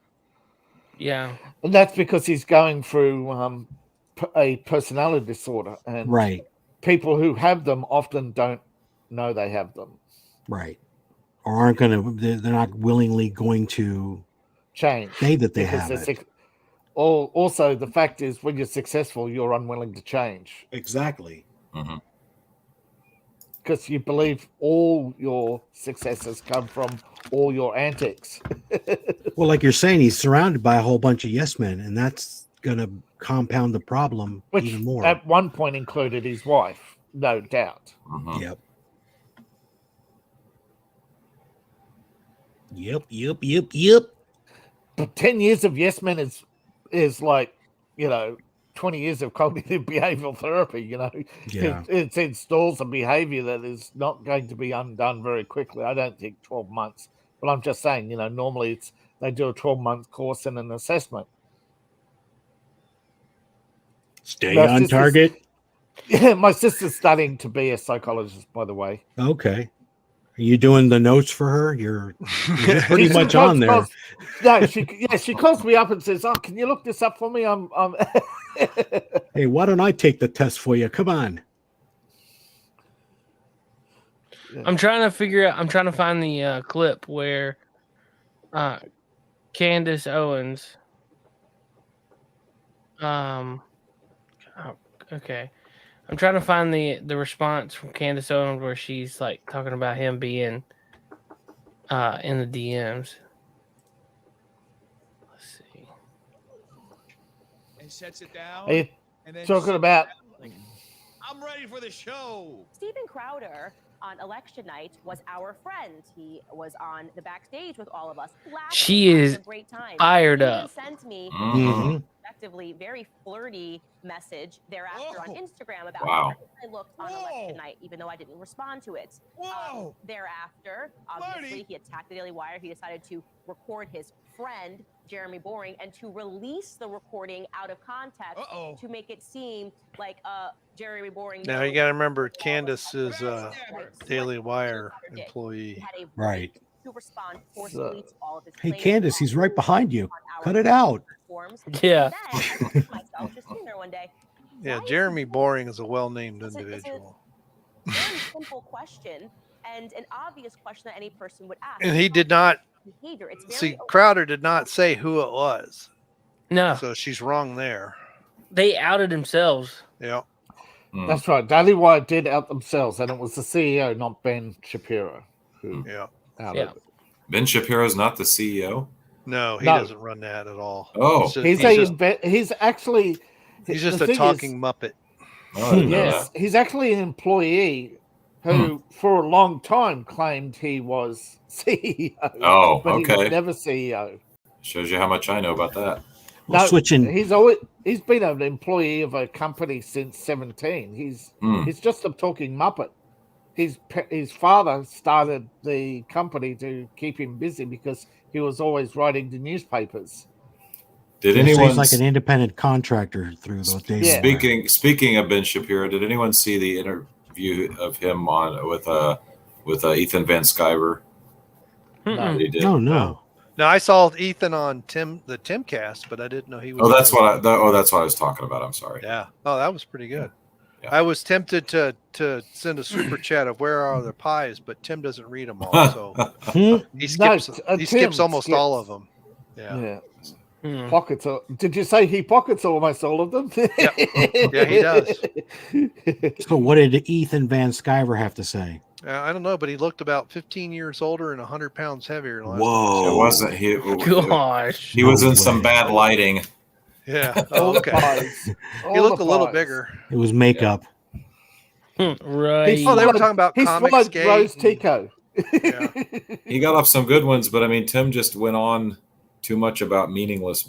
Yeah. And that's because he's going through a personality disorder. And right. people who have them often don't know they have them. Right. Or aren't going to, they're not willingly going to change. Say that they because have it. Also, the fact is, when you're successful, you're unwilling to change. Exactly. Because you believe all your successes come from all your antics. Well, like you're saying, he's surrounded by a whole bunch of yes men, and that's going to compound the problem Which even more. at one point included his wife, no doubt. Yep. Yep. But 10 years of yes men is like, 20 years of cognitive behavioral therapy, Yeah. It installs a behavior that is not going to be undone very quickly. I don't think 12 months, but I'm just saying, normally they do a 12-month course and an assessment. Stay on target. Yeah, my sister's studying to be a psychologist, by the way. Okay. Are you doing the notes for her? You're pretty much on there. She calls me up and says, "Oh, can you look this up for me?" I'm Hey, why don't I take the test for you? Come on. I'm trying to find the clip where Candace Owens okay. I'm trying to find the response from Candace Owens where she's like talking about him being in the DMs. Let's see. And sets it down. Are you and then talking about? I'm ready for the show. Steven Crowder on election night was our friend. He was on the backstage with all of us. She is a great time. fired He up. sent me effectively very flirty message thereafter on Instagram about how I looked on election night, even though I didn't respond to it. Thereafter, obviously, he attacked the Daily Wire. He decided to record his friend, Jeremy Boring, and to release the recording out of context to make it seem like Jeremy Boring. Now you got to remember, Candace is a Daily Wire employee. Right. To respond forcefully to all of his Hey, claims Candace, he's right behind you. Cut it out. Yeah. Yeah, Jeremy Boring is a well-named individual. Very simple question and an obvious question that any person would ask. And he did not behavior. It's see. Crowder did not say who it was. No. So she's wrong there. They outed themselves. Yeah. That's right. Daily Wire did out themselves, and it was the CEO, not Ben Shapiro, who outed it. Ben Shapiro's not the CEO? No, he doesn't run that at all. Oh. He's actually... He's just a talking Muppet. Yes, he's actually an employee who, for a long time, claimed he was CEO. Oh, but okay. he was never CEO. Shows you how much I know about that. No, switching. He's been an employee of a company since 17. He's just a talking Muppet. His father started the company to keep him busy because he was always writing the newspapers. Did anyone? He's like an independent contractor through those days. Yeah. Speaking of Ben Shapiro, did anyone see the interview of him with Ethan Van Sciver? No. He did. No. Now I saw Ethan on the Timcast, but I didn't know he was. Oh, that's what I was talking about. I'm sorry. Yeah. Oh, that was pretty good. Yeah. I was tempted to send a super chat of where are the pies, but Tim doesn't read them all, so he skips almost all of them. Yeah. Pockets. Did you say he pockets almost all of them? Yeah, he does. So what did Ethan Van Sciver have to say? I don't know, but he looked about 15 years older and 100 pounds heavier. Whoa! It wasn't he? Gosh, he was in some bad lighting. Yeah. Okay. He looked a little bigger. It was makeup. Right. Oh, they were talking about comics. Rose Tico. Yeah. He got off some good ones, but I mean, Tim just went on too much about meaningless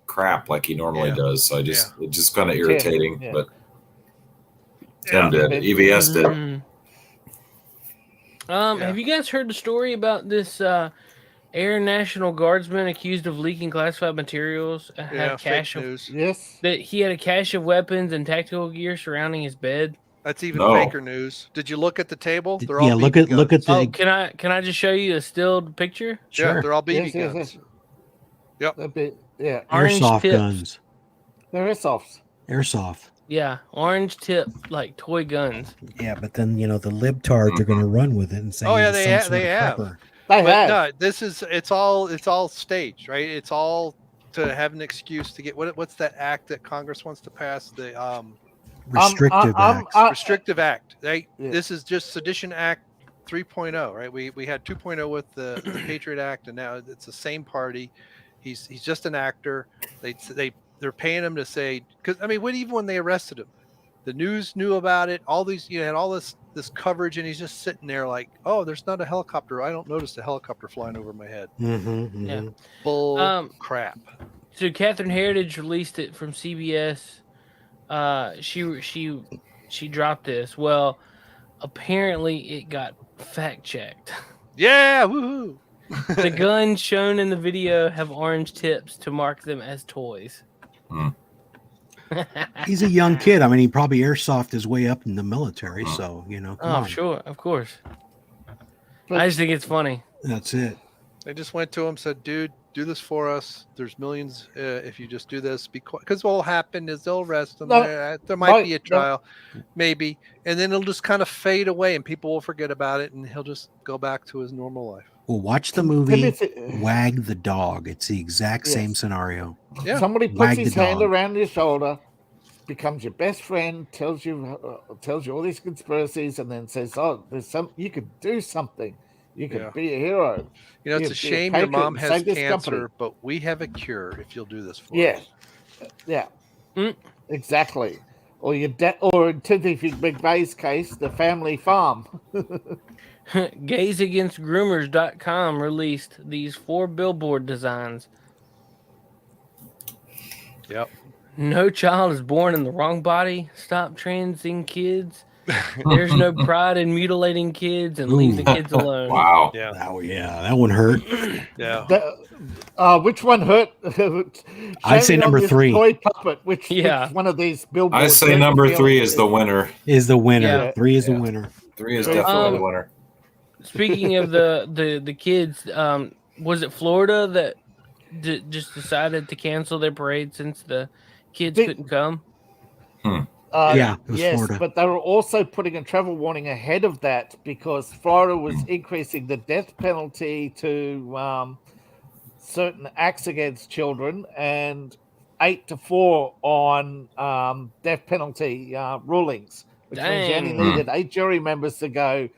crap like he normally does. So it's just kind of irritating. Yeah. But Tim did. EVS did. Have you guys heard the story about this Air National Guardsman accused of leaking classified materials? Had a cache fake news. Yes. That he had a cache of weapons and tactical gear surrounding his bed. That's even faker news. Did you look at the table? They're all look at the. Oh, can I just show you a stilled picture? Sure. Yeah, they're all BB guns. Yep. Yep. Yeah. Orange Airsoft tips. guns. They're airsofts. Airsoft. Yeah, orange tip like toy guns. Yeah, but then the libtards are going to run with it and say Oh yeah, he's some sort they of have. prepper. They But have. no, it's all staged, right? It's all to have an excuse to get what's that act that Congress wants to pass? The Restrictive acts. Restrictive Act. Right? Yeah. This is just Sedition Act 3.0, right? We had 2.0 with the Patriot Act, and now it's the same party. He's just an actor. They're paying him to say, because I mean, even when they arrested him, the news knew about it. All these, had all this coverage, and he's just sitting there like, oh, there's not a helicopter. I don't notice a helicopter flying over my head. Yeah. Bull crap. So Catherine Heritage released it from CBS. She dropped this. Well, apparently it got fact checked. Yeah, woohoo! The guns shown in the video have orange tips to mark them as toys. He's a young kid. I mean, he probably airsoft his way up in the military, so come on. Sure, of course. I just think it's funny. That's it. They just went to him, said, dude, do this for us. There's millions if you just do this. Because what will happen is they'll arrest him. There might be a trial, maybe. And then it'll just kind of fade away and people will forget about it and he'll just go back to his normal life. Well, watch the movie Wag the Dog. It's the exact same scenario. Yeah. Somebody puts his hand around your shoulder, becomes your best friend, tells you all these conspiracies, and then says, "Oh, you could do something. You could be a hero." It's a shame your mom has cancer, but we have a cure if you'll do this for us. Yeah, exactly. Or or in Timothy McVeigh's case, the family farm. GazeAgainstGroomers.com released these 4 billboard designs. Yep. No child is born in the wrong body. Stop transing kids. There's no pride in mutilating kids, and leave the kids alone. Wow. Yeah. That one hurt. Yeah. Which one hurt? I'd say number 3. Toy puppet. Which one of these billboards? I say number 3 is the winner. Is the winner. Yeah. 3 is the winner. 3 is definitely the winner. Speaking of the kids, was it Florida that just decided to cancel their parade since the kids couldn't come? It was Florida. But they were also putting a travel warning ahead of that because Florida was increasing the death penalty to certain acts against children and 8-4 on death penalty rulings, which means you only needed 8 jury members to go,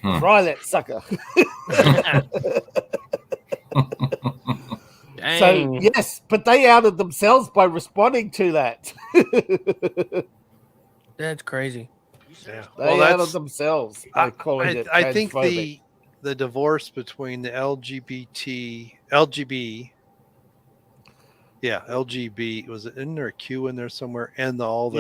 try that sucker. So, yes, but they outed themselves by responding to that. That's crazy. Yeah. They outed themselves by calling it I think transphobic. the divorce between the LGB, was it in there a Q in there somewhere? And all of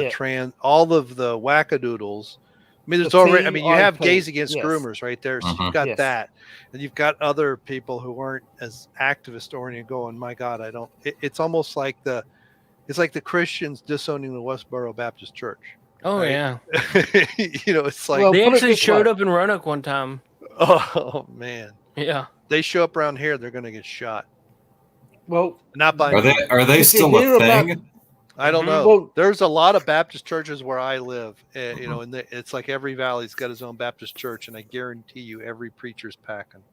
the wackadoodles. I mean, there's already. I mean, you have Gaze Against Groomers right there. So you've got that, and you've got other people who aren't as activist oriented going, my God, I don't. It's almost like it's like the Christians disowning the Westboro Baptist Church. Oh right? Yeah. It's like they actually showed up in Roanoke one time. Oh man. Yeah. They show up around here, they're going to get shot. Well, not by. Are they still a thing? I don't know. Well, there's a lot of Baptist churches where I live, and it's like every valley's got his own Baptist church, and I guarantee you every preacher's packing.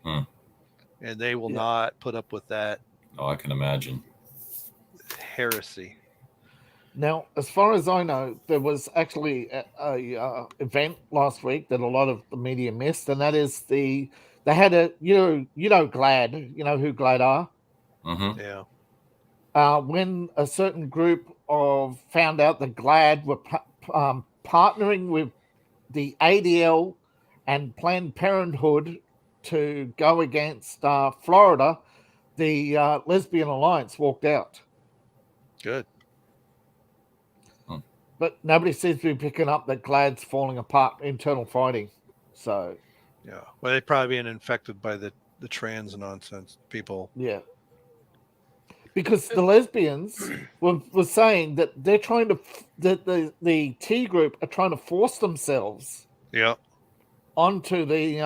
And they will not put up with that. Oh, I can imagine. Heresy. Now, as far as I know, there was actually a event last week that a lot of the media missed, and that is they had a GLAD, you know who GLAD are? Yeah. When a certain group found out that GLAD were partnering with the ADL and Planned Parenthood to go against Florida, the Lesbian Alliance walked out. Good. But nobody seems to be picking up that GLAD's falling apart, internal fighting. So, yeah. Well, they're probably being infected by the trans nonsense people. Yeah. Because the lesbians were saying that they're trying to, that the T group are trying to force themselves onto the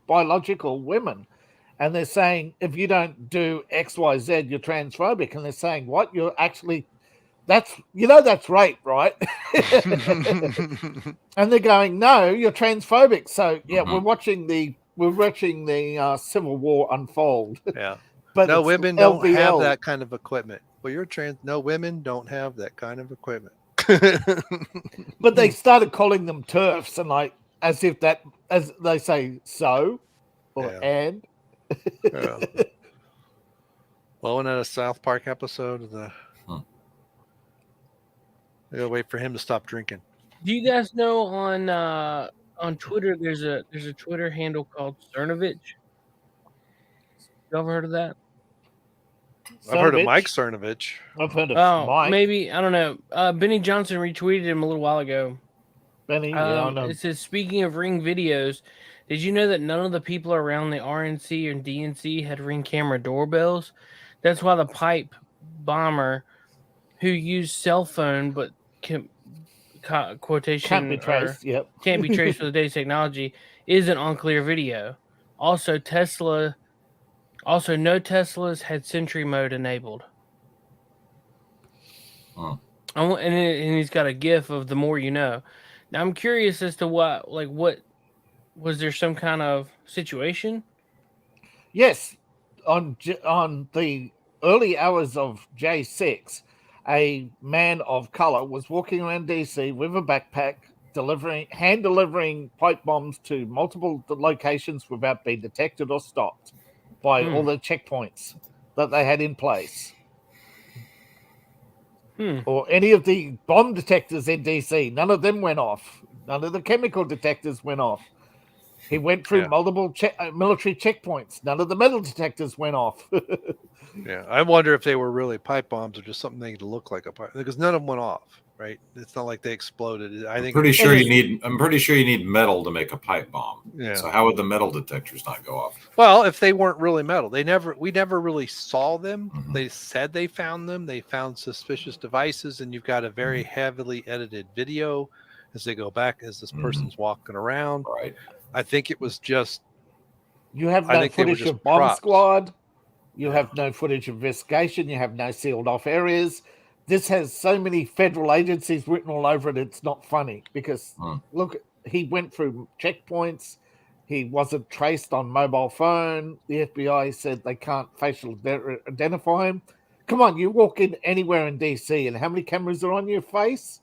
biological women. And they're saying, if you don't do X, Y, Z, you're transphobic. And they're saying, what? You're actually that's rape, right? And they're going, no, you're transphobic. So yeah, we're watching the Civil War unfold. Yeah. But no, it's women don't LVL. have that kind of equipment. Well, you're trans. No, women don't have that kind of equipment. But they started calling them TERFs, and like as they say so, or and. Yeah. Well, wasn't that a South Park episode of the? I gotta wait for him to stop drinking. Do you guys know on Twitter there's a Twitter handle called Cernovich? You ever heard of that? I've heard of Mike Cernovich. I've heard of Mike. Maybe, I don't know. Benny Johnson retweeted him a little while ago. Benny, yeah, I know. It says, speaking of Ring videos, did you know that none of the people around the RNC and DNC had Ring camera doorbells? That's why the pipe bomber who used cell phone but quotation can't be traced. Can't be traced with today's technology isn't on clear video. Also, no Teslas had Sentry mode enabled. And he's got a GIF of the more you know. Now I'm curious as to what was there some kind of situation? Yes, on the early hours of J6, a man of color was walking around DC with a backpack, hand delivering pipe bombs to multiple locations without being detected or stopped by all the checkpoints that they had in place. Or any of the bomb detectors in DC. None of them went off. None of the chemical detectors went off. He went through multiple military checkpoints. None of the metal detectors went off. Yeah, I wonder if they were really pipe bombs or just something to look like a pipe, because none of them went off. Right? It's not like they exploded. I'm pretty sure you need metal to make a pipe bomb. Yeah. So how would the metal detectors not go off? Well, if they weren't really metal, we never really saw them. They said they found them. They found suspicious devices, and you've got a very heavily edited video as they go back as this person's walking around. Right. I think it was just. You have no footage of bomb squad. You have no footage of investigation. You have no sealed off areas. This has so many federal agencies written all over it, it's not funny because, look, he went through checkpoints. He wasn't traced on mobile phone. The FBI said they can't facially identify him. Come on, you walk in anywhere in DC and how many cameras are on your face?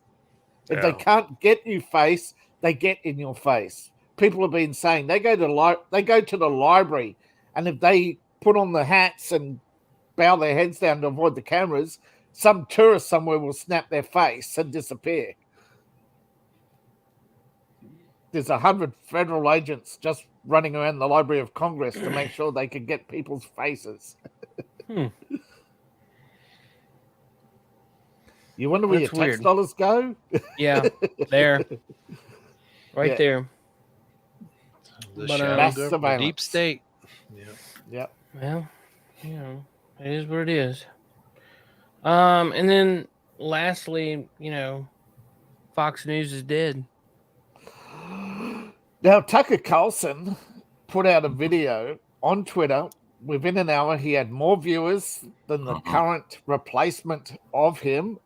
If they can't get you face, they get in your face. People have been saying they go to the library, and if they put on the hats and bow their heads down to avoid the cameras, some tourist somewhere will snap their face and disappear. There's 100 federal agents just running around the Library of Congress to make sure they can get people's faces. You wonder where your tax dollars go? Yeah, there. Right there. The deep state. Yeah. Well, it is what it is. And then lastly, Fox News is dead. Now, Tucker Carlson put out a video on Twitter. Within an hour, he had more viewers than the current replacement of him.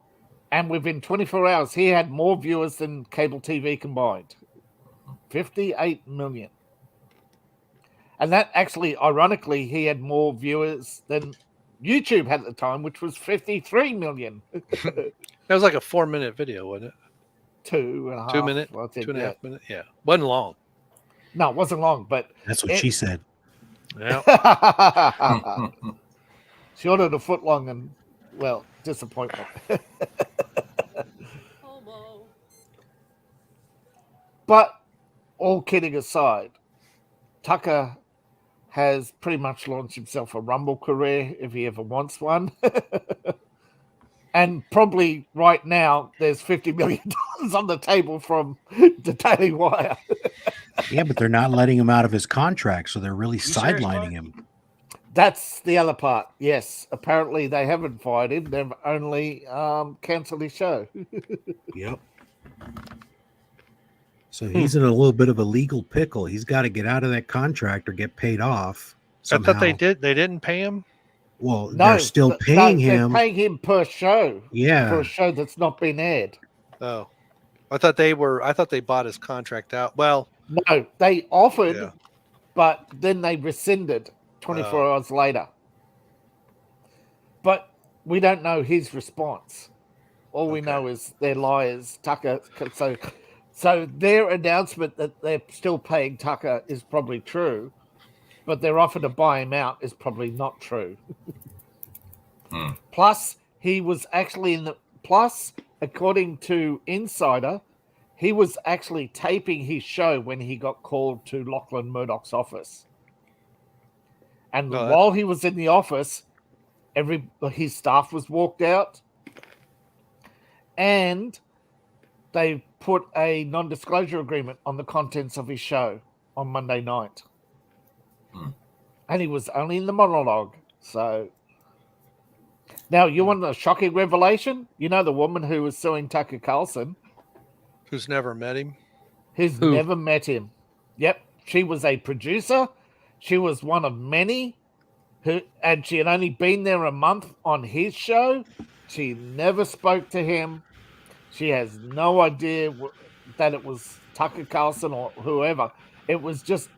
And within 24 hours, he had more viewers than cable TV combined. 58 million. And that actually, ironically, he had more viewers than YouTube had at the time, which was 53 million. That was like a 4-minute video, wasn't it? 2.5. 2 minutes? 2.5 minutes? Yeah. Wasn't long. No, it wasn't long, but... That's what she said. Yeah. Short of a foot long and, well, disappointment. But, all kidding aside, Tucker has pretty much launched himself a Rumble career if he ever wants one. And probably right now there's $50 million on the table from the Daily Wire. Yeah, but they're not letting him out of his contract, so they're really sidelining him. That's the other part. Yes, apparently they haven't fired him. They've only cancelled his show. Yep. So he's in a little bit of a legal pickle. He's got to get out of that contract or get paid off somehow. I thought they did. They didn't pay him. Well, No, they're still paying they're him. paying him per show. Yeah. For a show that's not been aired. Oh, I thought they bought his contract out. Well, no, they offered, Yeah. but then they rescinded 24 hours later. But we don't know his response. All we know is they're liars. Tucker. So their announcement that they're still paying Tucker is probably true, but their offer to buy him out is probably not true. Plus, he was actually according to Insider, he was actually taping his show when he got called to Lachlan Murdoch's office. And while he was in the office, his staff was walked out, and they put a non-disclosure agreement on the contents of his show on Monday night. And he was only in the monologue. So now, you want a shocking revelation? You know the woman who was suing Tucker Carlson? Who's never met him? Who's never met him. Yep. She was a producer. She was one of many and she had only been there a month on his show. She never spoke to him. She has no idea that it was Tucker Carlson or whoever. It was just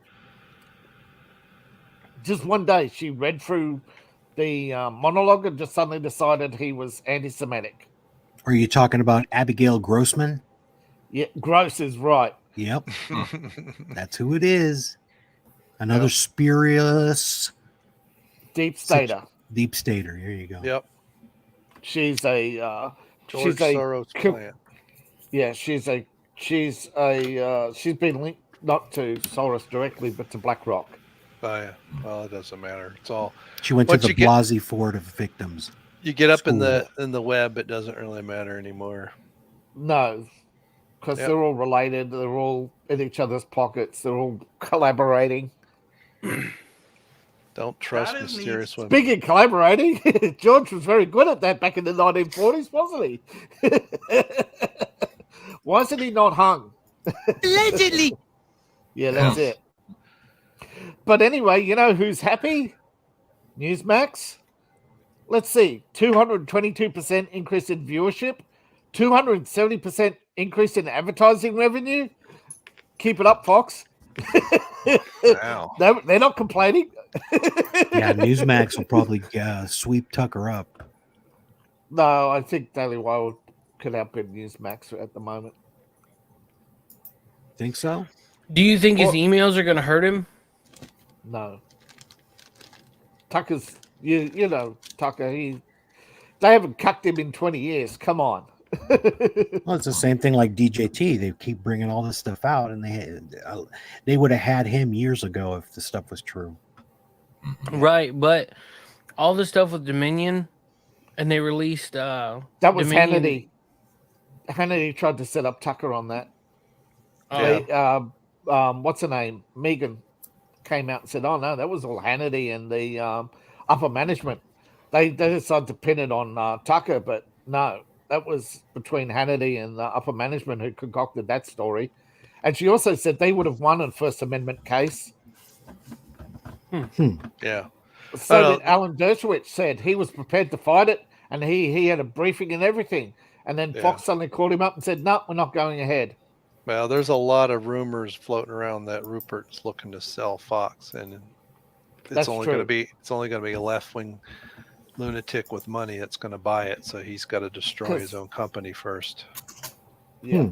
one day she read through the monologue and just suddenly decided he was anti-Semitic. Are you talking about Abigail Grossman? Yeah, Gross is right. Yep. That's who it is. Another spurious deep stater. Deep stater. Here you go. Yep. She's a George Soros client. Yeah, she's been linked not to Soros directly, but to BlackRock. Oh yeah. Well, it doesn't matter. It's all. She went to the Blasey Ford of victims. You get up in the web, it doesn't really matter anymore. No, because they're all related. They're all in each other's pockets. They're all collaborating. Don't trust mysterious women. Speaking of collaborating, George was very good at that back in the 1940s, wasn't he? Why isn't he not hung? Allegedly. Yeah, that's it. But anyway, you know who's happy? Newsmax. Let's see. 222% increase in viewership. 270% increase in advertising revenue. Keep it up, Fox. Wow. They're not complaining. Yeah, Newsmax will probably sweep Tucker up. No, I think Daily Wire could outbid Newsmax at the moment. Think so? Do you think his emails are going to hurt him? No. Tucker's, you know, Tucker, they haven't cucked him in 20 years. Come on. Well, it's the same thing like DJT. They keep bringing all this stuff out, and they would have had him years ago if the stuff was true. Right, but all the stuff with Dominion, and they released that was Dominion. Hannity. Hannity tried to set up Tucker on that. What's her name? Megan came out and said, "Oh no, that was all Hannity and the upper management." They decided to pin it on Tucker, but no, that was between Hannity and the upper management who concocted that story. And she also said they would have won a First Amendment case. Yeah. So did Alan Dershowitz said he was prepared to fight it, and he had a briefing and everything. And then Fox suddenly called him up and said, "No, we're not going ahead." Well, there's a lot of rumors floating around that Rupert's looking to sell Fox, and it's only going to be a left-wing lunatic with money that's going to buy it. So he's got to destroy his own company first. Yeah.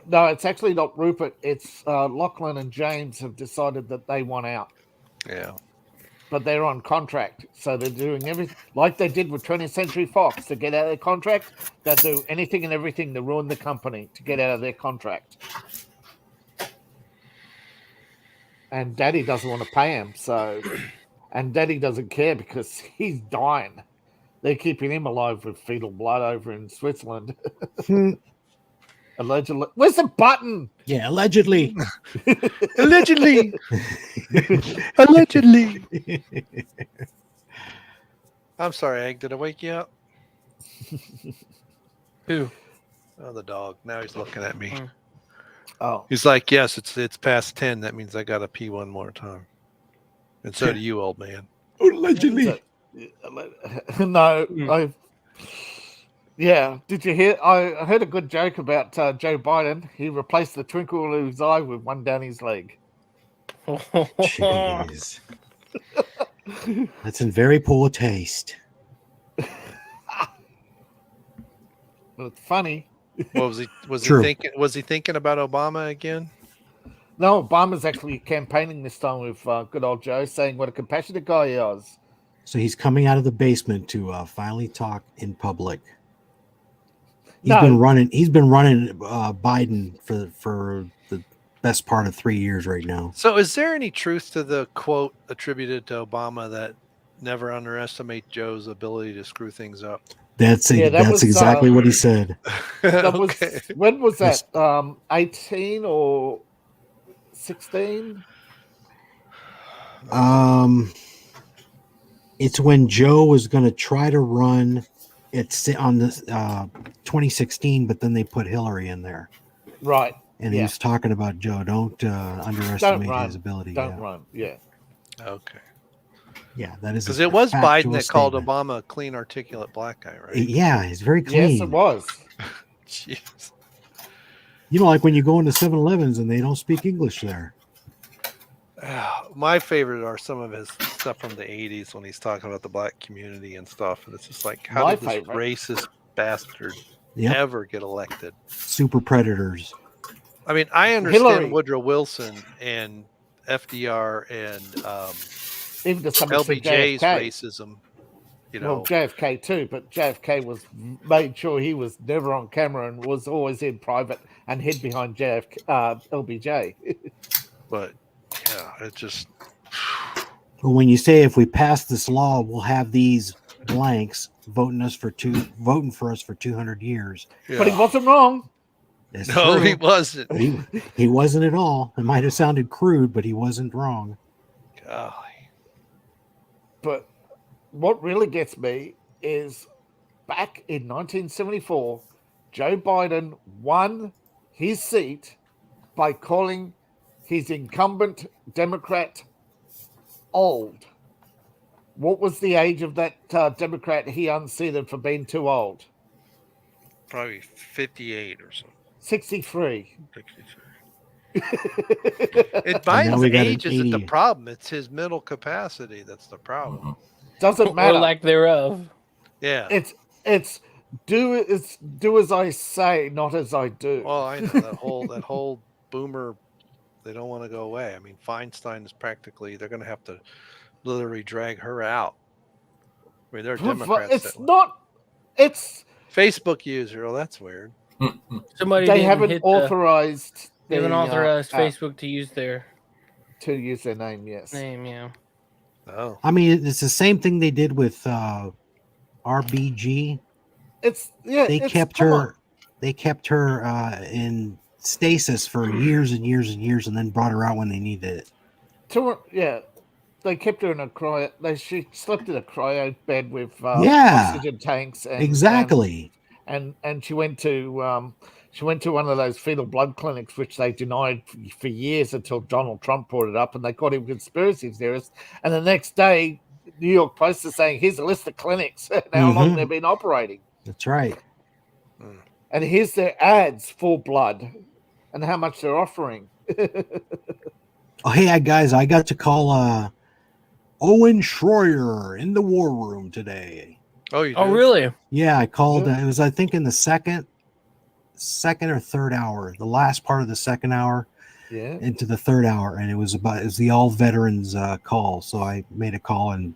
No, it's actually not Rupert. It's Lachlan and James have decided that they want out. Yeah. But they're on contract, so they're doing everything like they did with 20th Century Fox to get out of their contract. They'll do anything and everything to ruin the company to get out of their contract. And Daddy doesn't want to pay him, and Daddy doesn't care because he's dying. They're keeping him alive with fetal blood over in Switzerland. Allegedly. Where's the button? Yeah, allegedly. Allegedly. Allegedly. I'm sorry, Egg. Did I wake you up? Who? Oh, the dog. Now he's looking at me. Oh. He's like, yes, it's past 10. That means I got to pee one more time. And so do you, old man. Allegedly. No, Mm. yeah. Did you hear? I heard a good joke about Joe Biden. He replaced the twinkle in his eye with one down his leg. Jeez. That's in very poor taste. It's funny. What was he? Was True. he thinking? Was he thinking about Obama again? No, Obama's actually campaigning this time with good old Joe, saying what a compassionate guy he is. So he's coming out of the basement to finally talk in public. He's No. been running. He's been running Biden for the best part of 3 years right now. So, is there any truth to the quote attributed to Obama that never underestimate Joe's ability to screw things up? That's Yeah, that was, exactly what he said. That was, Okay. when was that? 18 or 16? It's when Joe was going to try to run. It's on the 2016, but then they put Hillary in there. Right. And he was talking about Joe. Don't underestimate his ability. Don't run. Yeah. Okay. Yeah, that is because it was Biden that called statement. Obama a clean, articulate black guy, right? Yeah, he's very clean. Yes, it was. Jeez. You know, like when you go into 7-Elevens and they don't speak English there. My favorite are some of his stuff from the 80s when he's talking about the black community and stuff. And it's just like, how did this racist bastard ever get elected? Super predators. I mean, I understand Hillary. Woodrow Wilson and FDR and Even to some extent, LBJ's JFK. racism. You know, Well, JFK too, but JFK was made sure he was never on camera and was always in private and hid behind LBJ. but yeah, it just. Well, when you say if we pass this law, we'll have these blanks voting for us for 200 years. Yeah. But he wasn't wrong. That's No, true. he wasn't. He wasn't at all. It might have sounded crude, but he wasn't wrong. Golly. But what really gets me is back in 1974, Joe Biden won his seat by calling his incumbent Democrat old. What was the age of that Democrat he unseated for being too old? Probably 58 or something. 63. 63. Biden's age isn't the 80. problem. It's his mental capacity that's the problem. Doesn't matter. Or lack thereof. Yeah. It's do as I say, not as I do. Well, I know that whole boomer. They don't want to go away. I mean, Feinstein is practically. They're going to have to literally drag her out. I mean, they're Democrats. It's not. It's Facebook user. Oh, that's weird. Somebody they didn't haven't hit authorized. They haven't the, authorized app Facebook to use their to use their name. Yes. name. Yeah. Oh. I mean, it's the same thing they did with RBG. They kept her in stasis for years and years and years, and then brought her out when they needed it. They kept her in a cryo. She slept in a cryo bed with oxygen tanks. And, exactly. And she went to one of those fetal blood clinics, which they denied for years until Donald Trump brought it up, and they called him conspiracy theorist. And the next day, New York Post is saying, "Here's a list of clinics and how long they've been operating." That's right. And here's their ads for blood and how much they're offering. Oh, hey, guys, I got to call Owen Schroyer in the war room today. Oh, you Oh, did? really? Yeah, I called. It was, I think, in the second or third hour, the last part of the second hour into the third hour. And it was the all veterans call. So I made a call and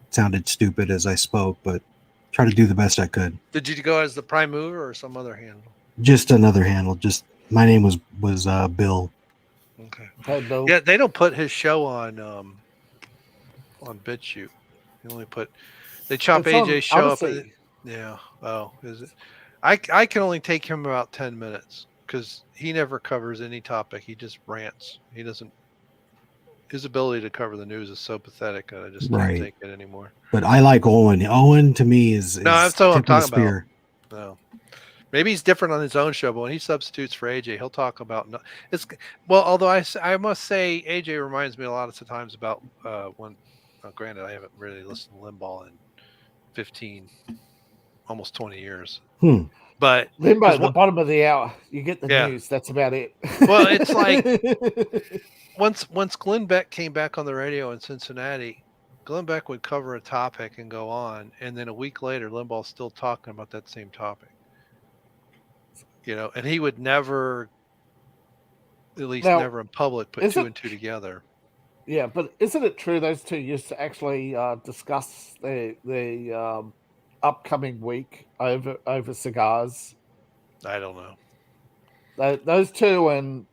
it sounded stupid as I spoke, but try to do the best I could. Did you go as the prime mover or some other handle? Just another handle. Just my name was Bill. Okay. Hello. Yeah, they don't put his show on BitChute. They chop It's on AJ's show Odyssey. up. Yeah. Oh, is it? I can only take him about 10 minutes because he never covers any topic. He just rants. He doesn't. His ability to cover the news is so pathetic that I just don't take it anymore. But I like Owen. Owen to me is No, that's what I'm tip of the talking about. spear. No. Maybe he's different on his own show, but when he substitutes for AJ, he'll talk about although I must say AJ reminds me a lot of times about when granted, I haven't really listened to Limbaugh in 15, almost 20 years. But Limbo, the bottom of the hour, you get the Yeah. news. That's about it. Well, it's like once Glenn Beck came back on the radio in Cincinnati, Glenn Beck would cover a topic and go on, and then a week later, Limbaugh's still talking about that same topic. You know, and he would never, at least Now, never in public, put two and two together. Yeah, but isn't it true those two used to actually discuss the upcoming week over cigars? I don't know. Those two and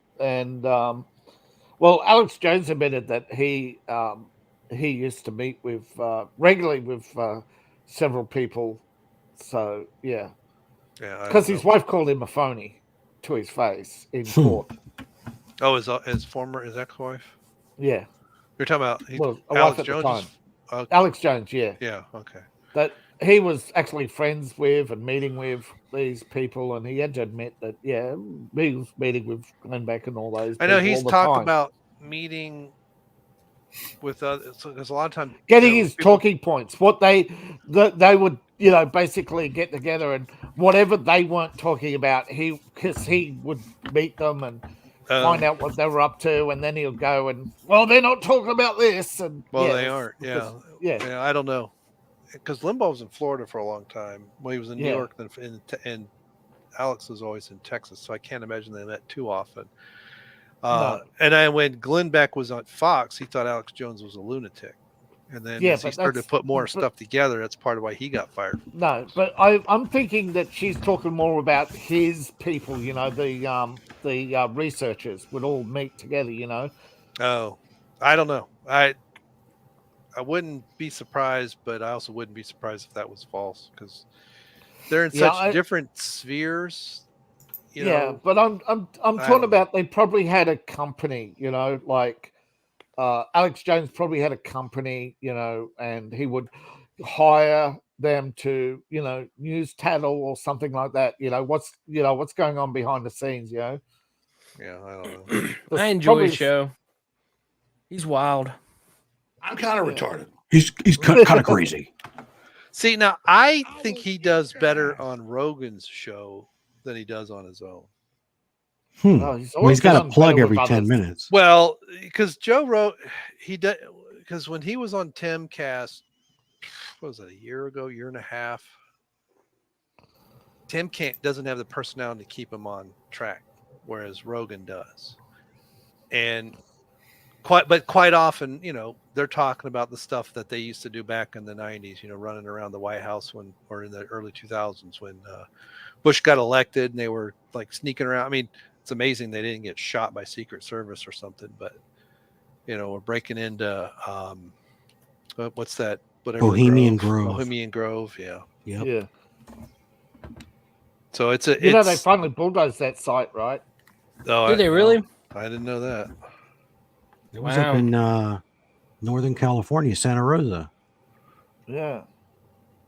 well, Alex Jones admitted that he used to meet with regularly with several people. So yeah, because his wife called him a phony to his face in court. Oh, his ex-wife? Yeah. You're talking about Alex Jones? Alex Jones, yeah. Yeah, okay. That he was actually friends with and meeting with these people, and he had to admit that, yeah, he was meeting with Glenn Beck and all those. I know people he's all the talked time. about meeting with others, because a lot of times getting his talking points, what they would, basically get together and whatever they weren't talking about, because he would meet them and find out what they were up to, and then he'll go and, well, they're not talking about this, and they aren't. Yeah, I don't know, because Limbaugh was in Florida for a long time. Well, he was in New York, and Alex was always in Texas, so I can't imagine they met too often. No. And when Glenn Beck was on Fox, he thought Alex Jones was a lunatic. And then as he started to put more stuff together, that's part of why he got fired. No, but I'm thinking that she's talking more about his people, the researchers would all meet together, Oh, I don't know. I wouldn't be surprised, but I also wouldn't be surprised if that was false, because they're in such different spheres. But I'm talking about they probably had a company, like Alex Jones probably had a company, and he would hire them to, news tattle or something like that. What's going on behind the scenes, Yeah, I don't know. I enjoy his show. He's wild. I'm kind of retarded. He's kind of crazy. See, now I think he does better on Rogan's show than he does on his own. He's got a plug every 10 minutes. Well, because Joe wrote, because when he was on Timcast, what was it, a year and a half? Tim doesn't have the personality to keep him on track, whereas Rogan does. And quite often, they're talking about the stuff that they used to do back in the 90s, running around the White House or in the early 2000s when Bush got elected and they were like sneaking around. I mean, it's amazing they didn't get shot by Secret Service or something, but we're breaking into what's that? Whatever Bohemian Grove. Bohemian Grove, yeah. Yep. Yeah. So it's they finally bulldozed that site, right? Oh, Did they really? I didn't know that. It was up in Northern California, Santa Rosa. Yeah.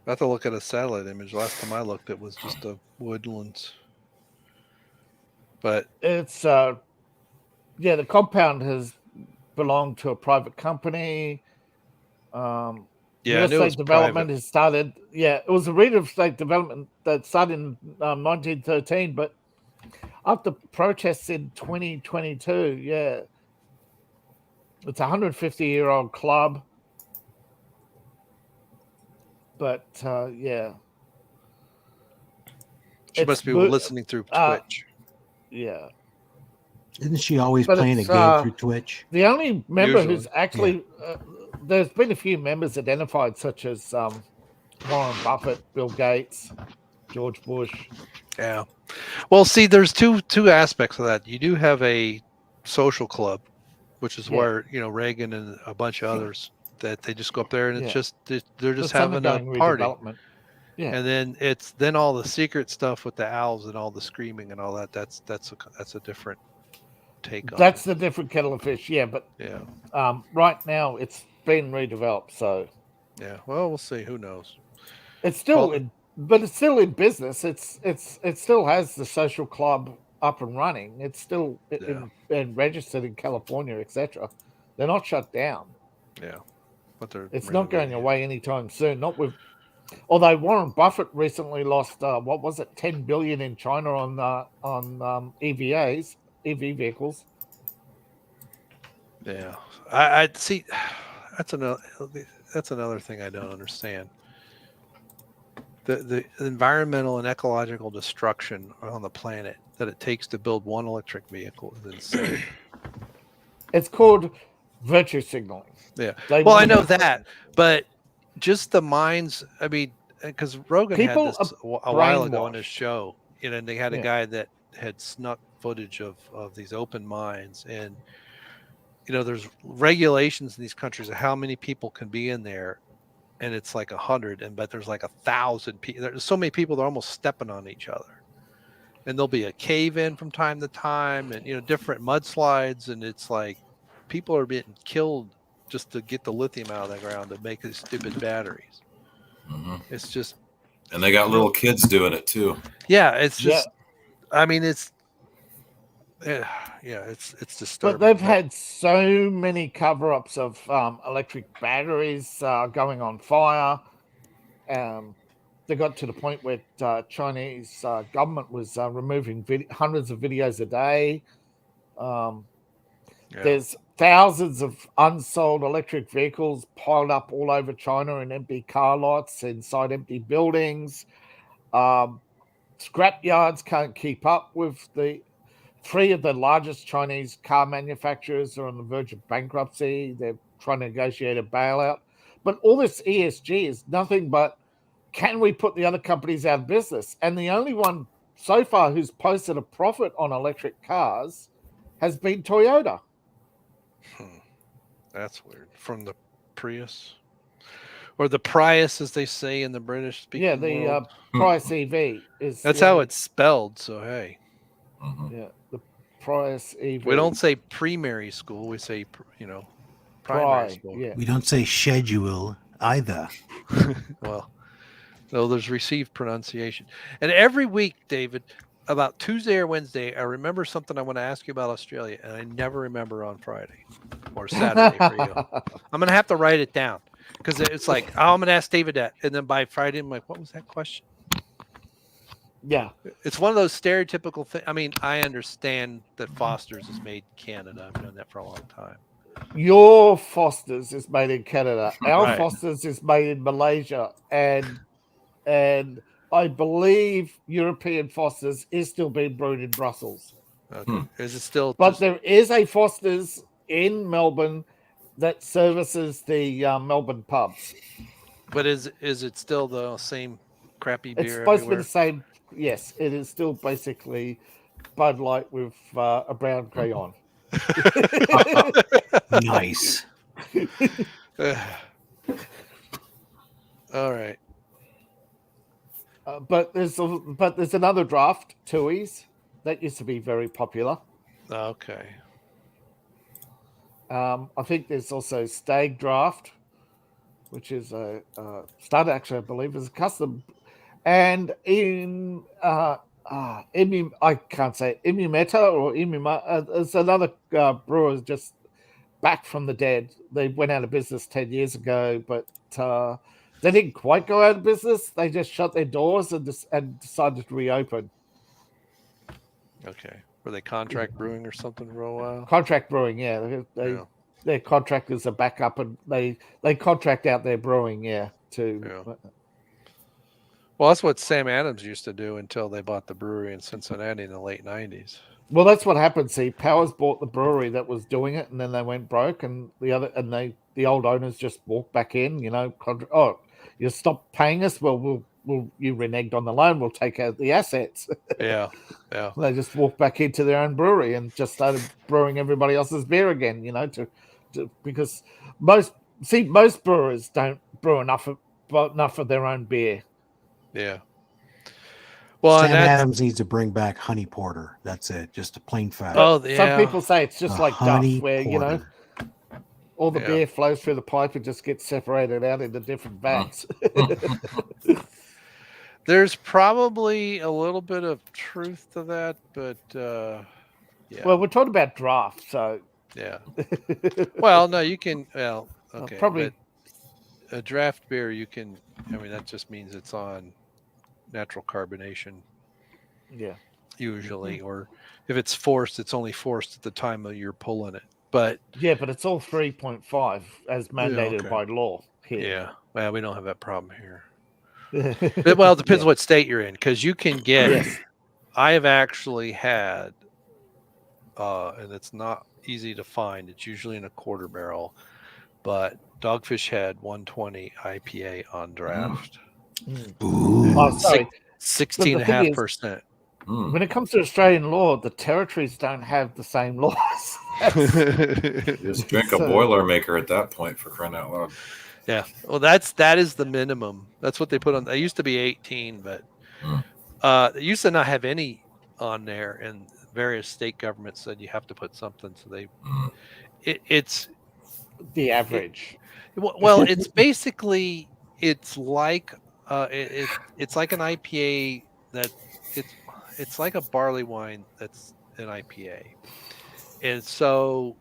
I have to look at a satellite image. Last time I looked, it was just a woodlands. But it's the compound has belonged to a private company. Real estate development has started. Yeah, it was a real estate development that started in 1913, but after protests in 2022, it's a 150-year-old club. But she must be listening through Twitch. Yeah. Isn't she always playing a game through Twitch? The only member who's actually there's been a few members identified, such as Warren Buffett, Bill Gates, George Bush. Yeah. Well, see, there's two aspects of that. You do have a social club, which is where Reagan and a bunch of others that they just go up there and it's just they're just having a party. Yeah. And then all the secret stuff with the owls and all the screaming and all that. That's a different take on. That's a different kettle of fish. Yeah, but right now it's been redeveloped. So well, we'll see. Who knows? It's still it's still in business. It still has the social club up and running. It's still and registered in California, etc. They're not shut down. Yeah. It's not going away anytime soon. Not with, although Warren Buffett recently lost what was it, 10 billion in China on EV vehicles. Yeah, I see. That's another thing I don't understand. The environmental and ecological destruction on the planet that it takes to build one electric vehicle is insane. It's called virtue signaling. Yeah. Well, I know that, but just the mines. I mean, because Rogan had this a while ago on his show, and they had a guy that had snuck footage of these open mines, and there's regulations in these countries of how many people can be in there, and it's like 100, but there's like 1,000 people. There's so many people they're almost stepping on each other, and there'll be a cave in from time to time, and different mudslides, and it's like people are being killed just to get the lithium out of the ground to make these stupid batteries. Mm-hmm. It's just, and they got little kids doing it too. Yeah, it's just. I mean, it's. It's disturbing. But they've had so many cover-ups of electric batteries going on fire. They got to the point where Chinese government was removing hundreds of videos a day. There's thousands of unsold electric vehicles piled up all over China in empty car lots, inside empty buildings. Scrap yards can't keep up with the... 3 of the largest Chinese car manufacturers are on the verge of bankruptcy. They're trying to negotiate a bailout. But all this ESG is nothing but, can we put the other companies out of business? And the only one so far who's posted a profit on electric cars has been Toyota. That's weird. From the Prius? Or the Prius, as they say in the British speaking world. Yeah, the Prius EV is... That's how it's spelled, so hey. Yeah, the Prius EV. We don't say primary school. We say, primary school. Yeah. We don't say schedule either. Well, no, there's received pronunciation. And every week, David, about Tuesday or Wednesday, I remember something I want to ask you about Australia, and I never remember on Friday or Saturday for you. I'm going to have to write it down because it's like, I'm going to ask David that. And then by Friday, I'm like, what was that question? Yeah, it's one of those stereotypical things. I mean, I understand that Foster's is made in Canada. I've known that for a long time. Your Foster's is made in Canada. Our Right. Foster's is made in Malaysia, and I believe European Foster's is still being brewed in Brussels. Okay. Is it still? But there is a Foster's in Melbourne that services the Melbourne pubs. But is it still the same crappy beer? It's supposed everywhere? to be the same. Yes, it is still basically Bud Light with a brown crayon. Nice. All right. But there's another draft, Tui's, that used to be very popular. Okay. I think there's also Stag Draft, which is a started actually, I believe, as a custom. And in I can't say Imumeta or Imuma. It's another brewer just back from the dead. They went out of business 10 years ago, but they didn't quite go out of business. They just shut their doors and decided to reopen. Okay. Were they contract brewing or something for a while? Contract brewing, yeah. Their contractors are back up, and they contract out their brewing, too. Yeah. Well, that's what Sam Adams used to do until they bought the brewery in Cincinnati in the late 90s. Well, that's what happened. See, Powers bought the brewery that was doing it, and then they went broke, and the old owners just walked back in. You stop paying us. Well, you reneged on the loan. We'll take out the assets. Yeah. They just walked back into their own brewery and just started brewing everybody else's beer again. Because most brewers don't brew enough of their own beer. Yeah. Well, Sam Adams needs to bring back honey porter. That's it. Just a plain fact. Oh, yeah. Some people say it's just like Duff, where porter. all the beer flows through the pipe and just gets separated out into different vats. There's probably a little bit of truth to that, but yeah. Well, we're talking about draft, so yeah. Well, no, you can. Well, okay. Probably a draft beer, you can. I mean, that just means it's on natural carbonation. Yeah. Usually, or if it's forced, it's only forced at the time that you're pulling it. But yeah, but it's all 3.5 as mandated by law here. Yeah, well, we don't have that problem here. Well, it depends what state you're in, because you can get. Yes. I have actually had, and it's not easy to find. It's usually in a quarter barrel, but Dogfish had 120 IPA on draft. Ooh. Oh, sorry. 16.5%. When it comes to Australian law, the territories don't have the same laws. Just drink a Boilermaker at that point, for crying out loud. Yeah, well, that is the minimum. That's what they put on. They used to be 18, but they used to not have any on there, and various state governments said you have to put something. So it's the average. Well, it's basically it's like it's like an IPA that it's like a barley wine that's an IPA, and so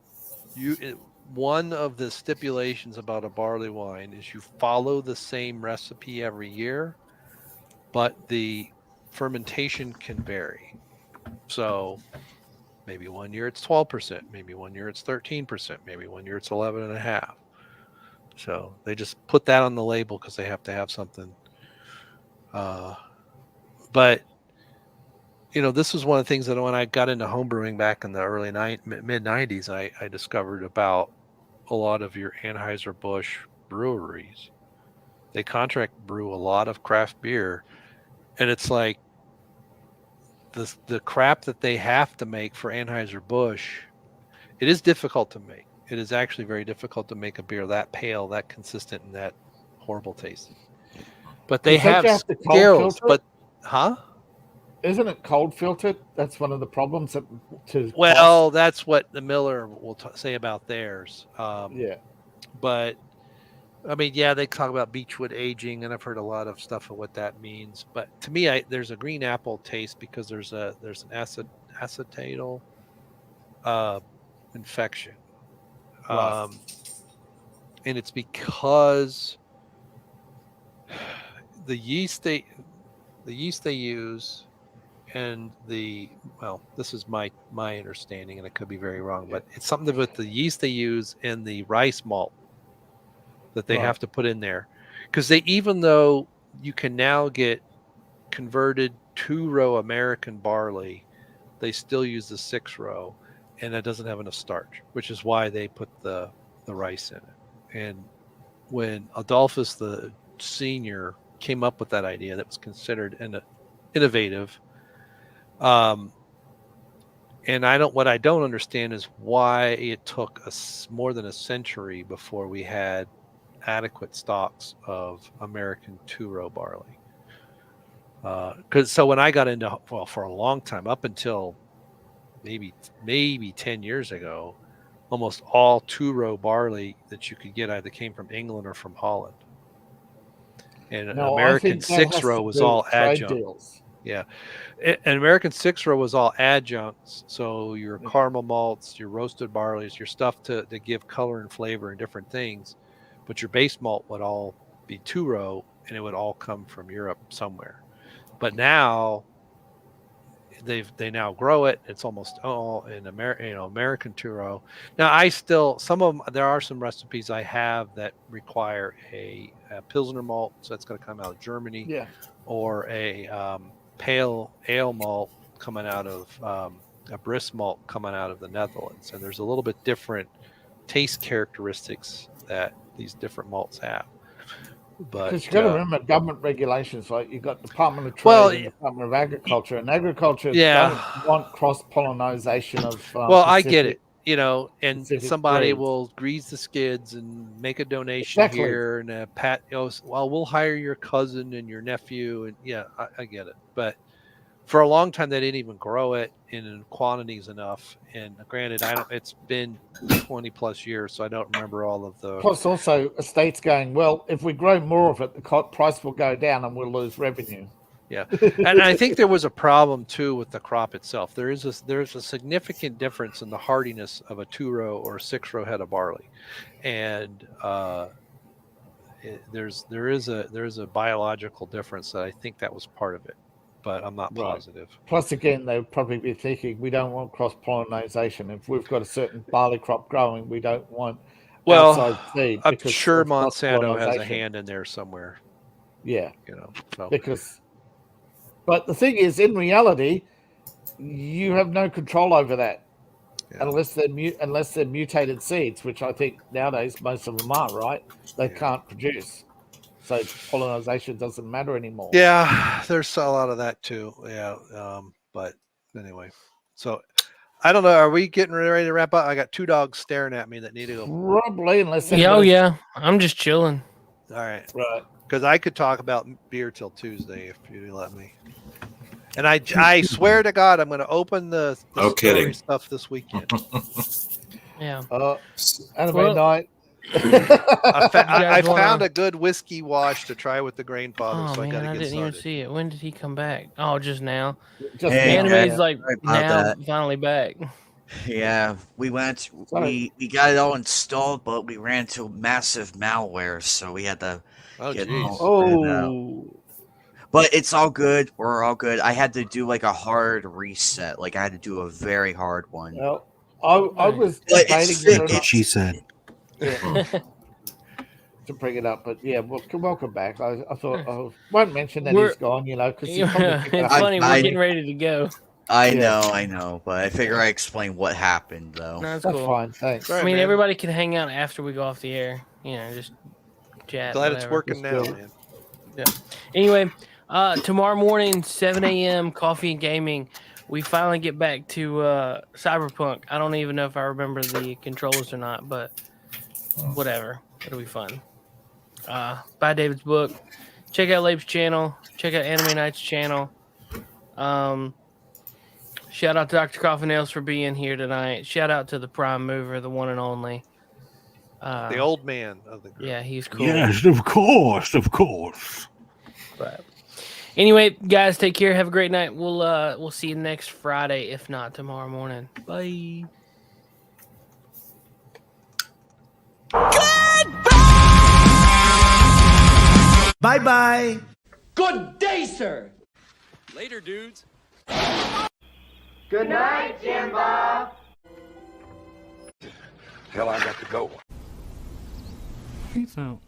one of the stipulations about a barley wine is you follow the same recipe every year, but the fermentation can vary. So maybe one year it's 12%, maybe one year it's 13%, maybe one year it's 11.5%. So they just put that on the label because they have to have something. But this was one of the things that when I got into homebrewing back in the early mid 90s, I discovered about a lot of your Anheuser-Busch breweries. They contract brew a lot of craft beer, and it's like the crap that they have to make for Anheuser-Busch. It is difficult to make. It is actually very difficult to make a beer that pale, that consistent, and that horrible tasting. But they have skills. But Isn't it cold filtered? That's one of the problems. That's what the Miller will say about theirs. But I mean, they talk about beechwood aging, and I've heard a lot of stuff of what that means. But to me, there's a green apple taste because there's an acetal infection, and it's because the yeast they use. And this is my understanding, and it could be very wrong, but it's something with the yeast they use in the rice malt that they have to put in there, because even though you can now get converted 2-row American barley, they still use the 6-row, and that doesn't have enough starch, which is why they put the rice in it. And when Adolphus the Senior came up with that idea, that was considered innovative. And what I don't understand is why it took us more than a century before we had adequate stocks of American 2-row barley. So when I got into, for a long time, up until maybe 10 years ago, almost all 2-row barley that you could get either came from England or from Holland. And American 6-row was all adjunct. Yeah. An American 6-row was all adjuncts. So your caramel malts, your roasted barleys, your stuff to give color and flavor and different things. But your base malt would all be 2-row, and it would all come from Europe somewhere. But now they now grow it. It's almost all in American 2-row. Now there are some recipes I have that require a Pilsner malt. So that's going to come out of Germany. Yeah. Or a pale ale malt coming out of a brisk malt coming out of the Netherlands, and there's a little bit different taste characteristics that these different malts have. But you got to remember government regulations, like you've got Department of Trade and Department of Agriculture, and agriculture don't want cross pollination of. I get it, and somebody will grease the skids and make a donation here, and we'll hire your cousin and your nephew, and I get it. But for a long time, they didn't even grow it in quantities enough. And granted, it's been 20 plus years, so I don't remember all of the. Plus, also estates going, well, if we grow more of it, the price will go down and we'll lose revenue. Yeah, and I think there was a problem too with the crop itself. There's a significant difference in the hardiness of a 2-row or 6-row head of barley, and there is a biological difference that I think that was part of it, but I'm not positive. Plus, again, they'll probably be thinking we don't want cross pollination. If we've got a certain barley crop growing, we don't want outside seed. I'm because sure of Monsanto has a cross-pollination. hand in there somewhere. Yeah, So. But the thing is, in reality, you have no control over that unless they're mutated seeds, which I think nowadays most of them are. Right? They can't produce, so pollination doesn't matter anymore. Yeah, there's a lot of that too. Yeah, but anyway, so I don't know. Are we getting ready to wrap up? I got 2 dogs staring at me that need to go. Probably, unless yeah. I'm just chilling. All right. Right. Because I could talk about beer till Tuesday if you let me. And I swear to God, I'm going to open the story stuff this weekend. Yeah. Anime night. I found a good whiskey wash to try with the Grainfather. Oh so man, I didn't even see it. When did he come back? Oh, just now. Anime's like now finally back. Yeah, we went. We got it all installed, but we ran into massive malware, so we had to. But it's all good. We're all good. I had to do like a hard reset. Like I had to do a very hard one. Well, I was debating. She said. Yeah. To bring it up, but yeah, welcome back. I thought I won't mention that he's gone, because it's funny. We're getting ready to go. I know, but I figure I explain what happened though. No, that's cool. Fine, thanks. I mean, everybody can hang out after we go off the air. Just chat. Glad it's working now, man. Yeah. Anyway, tomorrow morning, 7 a.m. Coffee and Gaming. We finally get back to Cyberpunk. I don't even know if I remember the controls or not, but whatever. It'll be fun. Buy David's book. Check out Lape's channel. Check out Anime Night's channel. Shout out to Dr. Coffin Nails for being here tonight. Shout out to the Prime Mover, the one and only. The old man of the group. Yeah, he's cool. Yes, of course. But anyway, guys, take care. Have a great night. We'll see you next Friday, if not tomorrow morning. Bye. Bye-bye. Good day, sir. Later, dudes. Good night, Jim Bob. Hell, I got to go. Peace out.